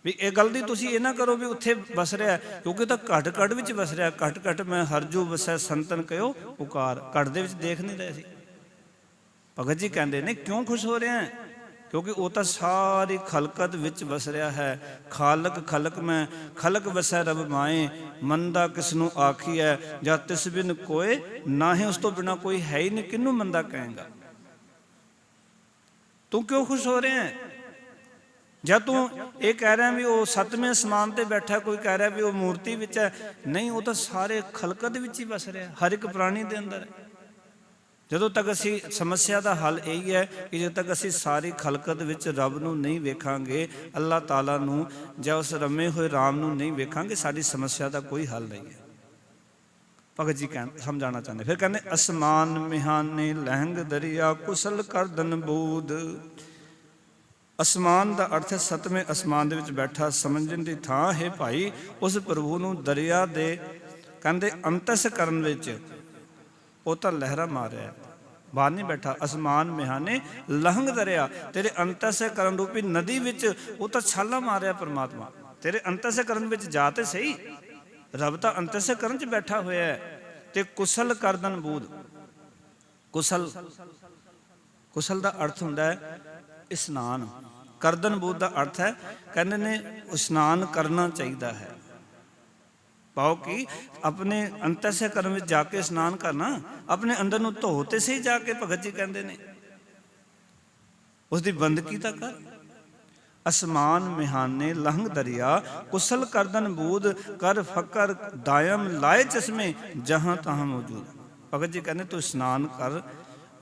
भी ये गल दी तुसीं ये ना करो भी उत्थे वस रहा है, क्योंकि तो घट घट विच वस रहा। घट घट मैं हरजू वसै संतन कहो पुकार, घट दे विच देख नहीं रहे सी। भगत जी कहते ने क्यों खुश हो रहे हैं? क्योंकि वो तो सारी खलकत विच वस रहा है। खालक खलक में खलक वसै रब माए, मंदा किसनू आखी है, या तिस बिन कोई ना ही, उस तो बिना कोई है ही नहीं, किनू मंदा कहेगा? तू क्यों खुश हो रहे हैं? जब तू ये कह रहा है भी वो सतवें आसमान ते बैठा, कोई कह रहा है भी वो मूर्ति विच है, नहीं, वो तो सारे खलकत विच ही वस रहा, हर एक प्राणी दे अंदर है। जदों तक असी समस्या का हल यही है कि जब तक असी सारी खलकत विच रब नूं नहीं वेखांगे, अल्लाह ताला नूं जां उस रमे हुए राम नूं नहीं वेखांगे, साडी समस्या का कोई हल नहीं है। भगत जी कह समझाना चाहते फिर कहते आसमान मिहाने लहंग दरिया कुशल करदन बूद। आसमान का अर्थ है सतवें आसमान दे विच बैठा, समझण दी थां है भाई उस प्रभु नूं दरिया दे कहते अंतस करन विच वो तो लहरा मार रहा है, बाहर नहीं बैठा। आसमान मिहाने लहंग दरिया, तेरे अंतस करन रूपी नदी विच वो तो छाला मार रहा परमात्मा। तेरे अंतस करन विच जाते सही, रब तो अंतस करन च बैठा होया है। ते कुशल करदन बूद, कुशल कुशल का अर्थ हुंदा है स्नान। करदन बूद का अर्थ है कहते ने स्नान करना चाहिए है। पाओ कि अपने अंतस्य कर्म में जाके स्नान करना, अपने अंदर नूं धोते से ही जाके भगत जी कहते ने उसकी बंदगी तो कर। ਅਸਮਾਨ ਮਿਹਾਨੇ ਲੰਘ ਦਰਿਆ, ਕੁਸਲ ਕਰਦਨ ਬੂਦ ਕਰ ਫਕਰ ਦਾਇਮ ਲਾਏ ਚਸ਼ਮੇ ਜਹਾਂ ਤਹਾਂ ਮੌਜੂਦ। ਭਗਤ ਜੀ ਕਹਿੰਦੇ ਤੂੰ ਇਸ਼ਨਾਨ ਕਰ,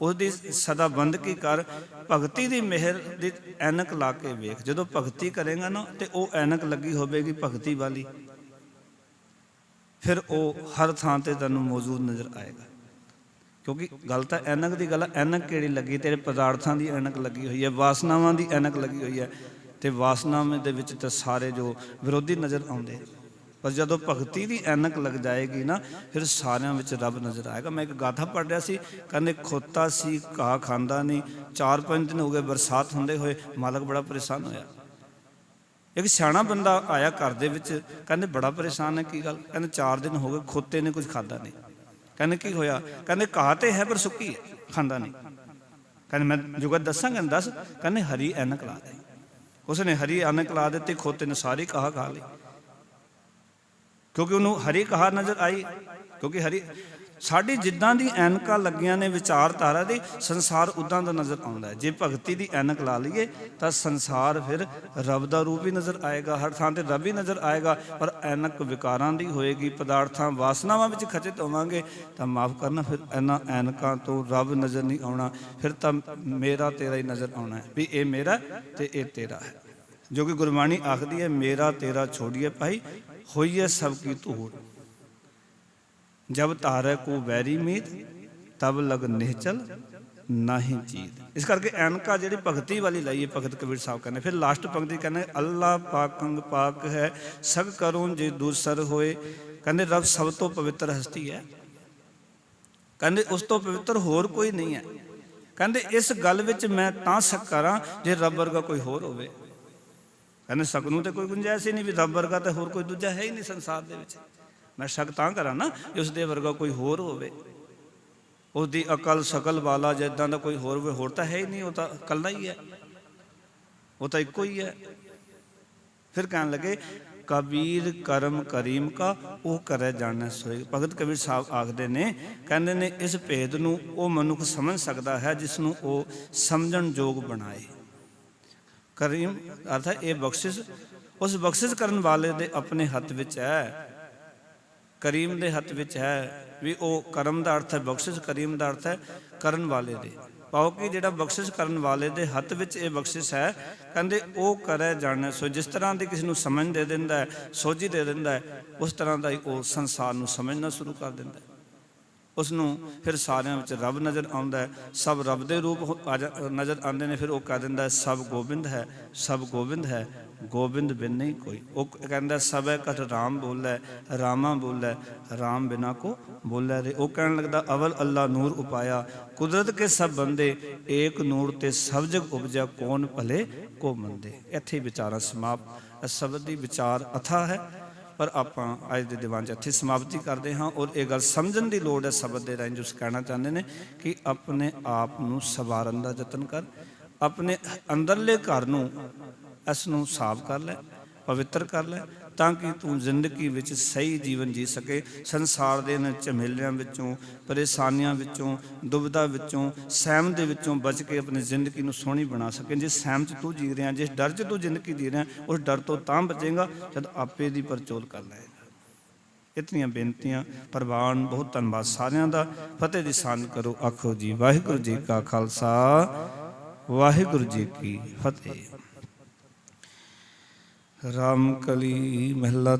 ਉਹਦੀ ਸਦਾ ਬੰਦਗੀ ਕਰ, ਭਗਤੀ ਦੀ ਮਿਹਰ ਦੀ ਐਨਕ ਲਾ ਕੇ ਵੇਖ। ਜਦੋਂ ਭਗਤੀ ਕਰੇਗਾ ਨਾ ਤੇ ਉਹ ਐਨਕ ਲੱਗੀ ਹੋਵੇਗੀ ਭਗਤੀ ਵਾਲੀ, ਫਿਰ ਉਹ ਹਰ ਥਾਂ ਤੇ ਤੈਨੂੰ ਮੌਜੂਦ ਨਜ਼ਰ ਆਏਗਾ। ਕਿਉਂਕਿ ਗੱਲ ਤਾਂ ਐਨਕ ਦੀ ਗੱਲ, ਐਨਕ ਕਿਹੜੀ ਲੱਗੀ? ਤੇਰੇ ਪਦਾਰਥਾਂ ਦੀ ਐਨਕ ਲੱਗੀ ਹੋਈ ਹੈ, ਵਾਸਨਾਵਾਂ ਦੀ ਐਨਕ ਲੱਗੀ ਹੋਈ ਹੈ, ਤੇ ਵਾਸਨਾਵਾਂ ਦੇ ਵਿੱਚ ਤਾਂ ਸਾਰੇ ਜੋ ਵਿਰੋਧੀ ਨਜ਼ਰ ਆਉਂਦੇ। ਪਰ ਜਦੋਂ ਭਗਤੀ ਦੀ ਐਨਕ ਲੱਗ ਜਾਏਗੀ ਨਾ, ਫਿਰ ਸਾਰਿਆਂ ਵਿੱਚ ਰੱਬ ਨਜ਼ਰ ਆਏਗਾ। ਮੈਂ ਇੱਕ ਗਾਥਾ ਪੜ੍ਹ ਰਿਹਾ ਸੀ, ਕਹਿੰਦੇ ਖੋਤਾ ਸੀ ਘਾਹ ਖਾਂਦਾ ਨਹੀਂ, 4-5 ਦਿਨ ਹੋ ਗਏ ਬਰਸਾਤ ਹੁੰਦੇ ਹੋਏ, ਮਾਲਕ ਬੜਾ ਪਰੇਸ਼ਾਨ ਹੋਇਆ। ਇੱਕ ਸਿਆਣਾ ਬੰਦਾ ਆਇਆ ਘਰ ਦੇ ਵਿੱਚ, ਕਹਿੰਦੇ ਬੜਾ ਪਰੇਸ਼ਾਨ ਹੈ, ਕੀ ਗੱਲ? ਕਹਿੰਦੇ 4 ਦਿਨ ਹੋ ਗਏ ਖੋਤੇ ਨੇ ਕੁਝ ਖਾਧਾ ਨਹੀਂ। ਕਹਿੰਦੇ ਕੀ ਹੋਇਆ? ਕਹਿੰਦੇ ਘਾਹ ਤੇ ਹੈ ਪਰ ਸੁੱਕੀ ਹੈ, ਖਾਂਦਾ ਨਹੀਂ। ਕਹਿੰਦੇ ਮੈਂ ਜੁਗਤ ਦੱਸਾਂ? ਕਹਿੰਦੇ ਦੱਸ। ਕਹਿੰਦੇ ਹਰੀ ਐਨਕ ਲਾ ਦੇ। ਉਸਨੇ ਹਰੀ ਐਨਕ ਲਾ ਦਿੱਤੀ, ਖੋਤੇ ਨੇ ਸਾਰੀ ਘਾਹ ਖਾ ਲਈ, ਕਿਉਂਕਿ ਉਹਨੂੰ ਹਰੀ ਘਾਹ ਨਜ਼ਰ ਆਈ। ਕਿਉਂਕਿ ਹਰੀ ਸਾਡੀ ਜਿੱਦਾਂ ਦੀ ਐਨਕਾਂ ਲੱਗੀਆਂ ਨੇ ਵਿਚਾਰਧਾਰਾ ਦੀ, ਸੰਸਾਰ ਉਦਾਂ ਦਾ ਨਜ਼ਰ ਆਉਂਦਾ ਹੈ। ਜੇ ਭਗਤੀ ਦੀ ਐਨਕ ਲਾ ਲਈਏ ਤਾਂ ਸੰਸਾਰ ਫਿਰ ਰੱਬ ਦਾ ਰੂਪ ਹੀ ਨਜ਼ਰ ਆਏਗਾ, ਹਰ ਥਾਂ ਤੇ ਰੱਬ ਹੀ ਨਜ਼ਰ ਆਏਗਾ। ਪਰ ਐਨਕ ਵਿਕਾਰਾਂ ਦੀ ਹੋਏਗੀ, ਪਦਾਰਥਾਂ ਵਾਸਨਾਵਾਂ ਵਿੱਚ ਖਚਿਤ ਹੋਵਾਂਗੇ ਤਾਂ ਮਾਫ ਕਰਨਾ, ਫਿਰ ਇਹਨਾਂ ਐਨਕਾਂ ਤੋਂ ਰੱਬ ਨਜ਼ਰ ਨਹੀਂ ਆਉਣਾ, ਫਿਰ ਤਾਂ ਮੇਰਾ ਤੇਰਾ ਹੀ ਨਜ਼ਰ ਆਉਣਾ ਹੈ ਵੀ ਇਹ ਮੇਰਾ ਤੇ ਇਹ ਤੇਰਾ ਹੈ। ਜੋ ਕਿ ਗੁਰਬਾਣੀ ਆਖਦੀ ਹੈ, ਮੇਰਾ ਤੇਰਾ ਛੋੜੀਏ ਭਾਈ, ਹੋਈਏ ਸਭ ਕੀ ਧੂੜ। ਜਬ ਤਾਰੇ ਕੋ ਵੈਰੀ ਮੀਤ, ਤਬ ਲਗ ਨਿਹਚਲ ਨਾਹੀ ਚੀਤ। ਇਸ ਕਰਕੇ ਐਨਕਾ ਜਿਹੜੀ ਭਗਤੀ ਵਾਲੀ ਲਾਈਏ, ਭਗਤ ਕਬੀਰ ਸਾਹਿਬ ਕਹਿੰਦੇ। ਫਿਰ ਲਾਸਟ ਪੰਕਤੀ ਕਹਿੰਦੇ, ਅੱਲਾ ਪਾਕੰਗ ਪਾਕ ਹੈ, ਸਗ ਕਰੋ ਜੇ ਦੂਸਰ ਹੋਏ। ਕਹਿੰਦੇ ਰੱਬ ਸਭ ਤੋਂ ਪਵਿੱਤਰ ਹਸਤੀ ਹੈ, ਕਹਿੰਦੇ ਉਸ ਤੋਂ ਪਵਿੱਤਰ ਹੋਰ ਕੋਈ ਨਹੀਂ ਹੈ। ਕਹਿੰਦੇ ਇਸ ਗੱਲ ਵਿੱਚ ਮੈਂ ਤਾਂ ਸ਼ੱਕ ਕਰਾਂ ਜੇ ਰੱਬ ਵਰਗਾ ਕੋਈ ਹੋਰ ਹੋਵੇ। ਕਹਿੰਦੇ ਸ਼ੱਕ ਨੂੰ ਤੇ ਕੋਈ ਗੁੰਜਾਇਸ਼ ਹੀ ਨਹੀਂ ਵੀ ਰੱਬ ਵਰਗਾ ਤਾਂ ਹੋਰ ਕੋਈ ਦੂਜਾ ਹੈ ਹੀ ਨਹੀਂ ਸੰਸਾਰ ਦੇ ਵਿੱਚ। ਮੈਂ ਸ਼ੱਕ ਤਾਂ ਕਰਾਂ ਨਾ ਉਸ ਦੇ ਵਰਗਾ ਕੋਈ ਹੋਰ ਹੋਵੇ, ਉਹਦੀ ਅਕਲ ਸ਼ਕਲ ਵਾਲਾ ਜਿੱਦਾਂ ਦਾ ਕੋਈ ਹੋਰ ਹੋਵੇ। ਹੋਰ ਤਾਂ ਹੈ ਹੀ ਨਹੀਂ, ਉਹ ਤਾਂ ਇਕੱਲਾ ਹੀ ਹੈ, ਉਹ ਤਾਂ ਇੱਕੋ ਹੀ ਹੈ। ਫਿਰ ਕਹਿਣ ਲੱਗੇ, ਕਬੀਰ ਕਰਮ ਕਰੀਮ ਕਾ ਉਹ ਕਰੇ ਜਾਣੈ ਸੋਏ। ਭਗਤ ਕਬੀਰ ਸਾਹਿਬ ਆਖਦੇ ਨੇ, ਕਹਿੰਦੇ ਨੇ ਇਸ ਭੇਦ ਨੂੰ ਉਹ ਮਨੁੱਖ ਸਮਝ ਸਕਦਾ ਹੈ ਜਿਸ ਨੂੰ ਉਹ ਸਮਝਣ ਯੋਗ ਬਣਾਏ। ਕਰੀਮ ਅਰਥਾਤ ਇਹ ਬਖਸ਼ਿਸ਼ ਉਸ ਬਖਸ਼ਿਸ਼ ਕਰਨ ਵਾਲੇ ਦੇ ਆਪਣੇ ਹੱਥ ਵਿੱਚ ਹੈ, ਕਰੀਮ ਦੇ ਹੱਥ ਵਿੱਚ ਹੈ। ਵੀ ਉਹ ਕਰਮ ਦਾ ਅਰਥ ਹੈ ਬਖਸ਼ਿਸ਼, ਕਰੀਮ ਦਾ ਅਰਥ ਹੈ ਕਰਨ ਵਾਲੇ ਦੇ। ਪਾਓ ਕਿ ਜਿਹੜਾ ਬਖਸ਼ਿਸ਼ ਕਰਨ ਵਾਲੇ ਦੇ ਹੱਥ ਵਿੱਚ ਇਹ ਬਖਸ਼ਿਸ਼ ਹੈ। ਕਹਿੰਦੇ ਉਹ ਕਰੇ ਜਾਣੈ ਸੋ। ਜਿਸ ਤਰ੍ਹਾਂ ਦੀ ਕਿਸੇ ਨੂੰ ਸਮਝ ਦੇ ਦਿੰਦਾ ਹੈ, ਸੋਝੀ ਦੇ ਦਿੰਦਾ ਹੈ, ਉਸ ਤਰ੍ਹਾਂ ਦਾ ਹੀ ਉਹ ਸੰਸਾਰ ਨੂੰ ਸਮਝਣਾ ਸ਼ੁਰੂ ਕਰ ਦਿੰਦਾ ਹੈ। ਉਸ ਨੂੰ ਫਿਰ ਸਾਰਿਆਂ ਵਿੱਚ ਰੱਬ ਨਜ਼ਰ ਆਉਂਦਾ ਹੈ, ਸਭ ਰੱਬ ਦੇ ਰੂਪ ਨਜ਼ਰ ਆਉਂਦੇ ਨੇ। ਫਿਰ ਉਹ ਕਹਿ ਦਿੰਦਾ ਸਭ ਗੋਬਿੰਦ ਹੈ, ਸਭ ਗੋਬਿੰਦ ਹੈ, ਗੋਬਿੰਦ ਬਿਨ ਨਹੀਂ ਕੋਈ। ਉਹ ਕਹਿੰਦਾ ਸਭੈ ਕਠ ਰਾਮ ਬੋਲੇ, ਰਾਮਾ ਬੋਲੇ, ਰਾਮ ਬਿਨਾ ਕੋ ਬੋਲੇ ਰੇ। ਉਹ ਕਹਿਣ ਲੱਗਦਾ ਅਵਲ ਅੱਲਾ ਨੂਰ ਉਪਾਇਆ, ਕੁਦਰਤ ਕੇ ਸਭ ਬੰਦੇ, ਏਕ ਨੂਰ ਤੇ ਸਭ ਜਗ ਉਪਜਿਆ, ਕੌਣ ਭਲੇ ਕੋ ਮੰਦੇ। ਇੱਥੇ ਵਿਚਾਰਾਂ ਸਮਾਪਤ। ਇਸ ਸ਼ਬਦ ਦੀ ਵਿਚਾਰ ਅਥਾ ਹੈ, ਪਰ ਆਪਾਂ ਅੱਜ ਦੇ ਦੀਵਾਨ 'ਚ ਇੱਥੇ ਸਮਾਪਤੀ ਕਰਦੇ ਹਾਂ। ਔਰ ਇਹ ਗੱਲ ਸਮਝਣ ਦੀ ਲੋੜ ਹੈ ਸ਼ਬਦ ਦੇ ਰਾਹੀਂ, ਜੋ ਕਹਿਣਾ ਚਾਹੁੰਦੇ ਨੇ ਕਿ ਆਪਣੇ ਆਪ ਨੂੰ ਸਵਾਰਨ ਦਾ ਯਤਨ ਕਰ, ਆਪਣੇ ਅੰਦਰਲੇ ਘਰ ਨੂੰ ਇਸ ਨੂੰ ਸਾਫ਼ ਕਰ ਲੈ, ਪਵਿੱਤਰ ਕਰ ਲੈ, ਤਾਂ ਕਿ ਤੂੰ ਜ਼ਿੰਦਗੀ ਵਿੱਚ ਸਹੀ ਜੀਵਨ ਜੀ ਸਕੇ। ਸੰਸਾਰ ਦੇ ਇਹਨਾਂ ਝਮੇਲਿਆਂ ਵਿੱਚੋਂ, ਪਰੇਸ਼ਾਨੀਆਂ ਵਿੱਚੋਂ, ਦੁਬਿਧਾ ਵਿੱਚੋਂ, ਸਹਿਮ ਦੇ ਵਿੱਚੋਂ ਬਚ ਕੇ ਆਪਣੀ ਜ਼ਿੰਦਗੀ ਨੂੰ ਸੋਹਣੀ ਬਣਾ ਸਕੇ। ਜਿਸ ਸਹਿਮ 'ਚ ਤੂੰ ਜੀ ਰਿਹਾ, ਜਿਸ ਡਰ 'ਚ ਤੂੰ ਜ਼ਿੰਦਗੀ ਜੀ ਰਿਹਾ, ਉਸ ਡਰ ਤੋਂ ਤਾਂ ਬਚੇਗਾ ਜਦ ਆਪੇ ਦੀ ਪਰਚੋਲ ਕਰ ਲਏਗਾ। ਇਤਨੀਆਂ ਬੇਨਤੀਆਂ ਪ੍ਰਵਾਨ। ਬਹੁਤ ਧੰਨਵਾਦ ਸਾਰਿਆਂ ਦਾ। ਫਤਿਹ ਦੀ ਸਾਂਝ ਕਰੋ। ਆਖੋ ਜੀ ਵਾਹਿਗੁਰੂ ਜੀ ਕਾ ਖਾਲਸਾ, ਵਾਹਿਗੁਰੂ ਜੀ ਕੀ ਫਤਿਹ। ਰਾਮ ਕਲੀ ਮਹਿਲਾ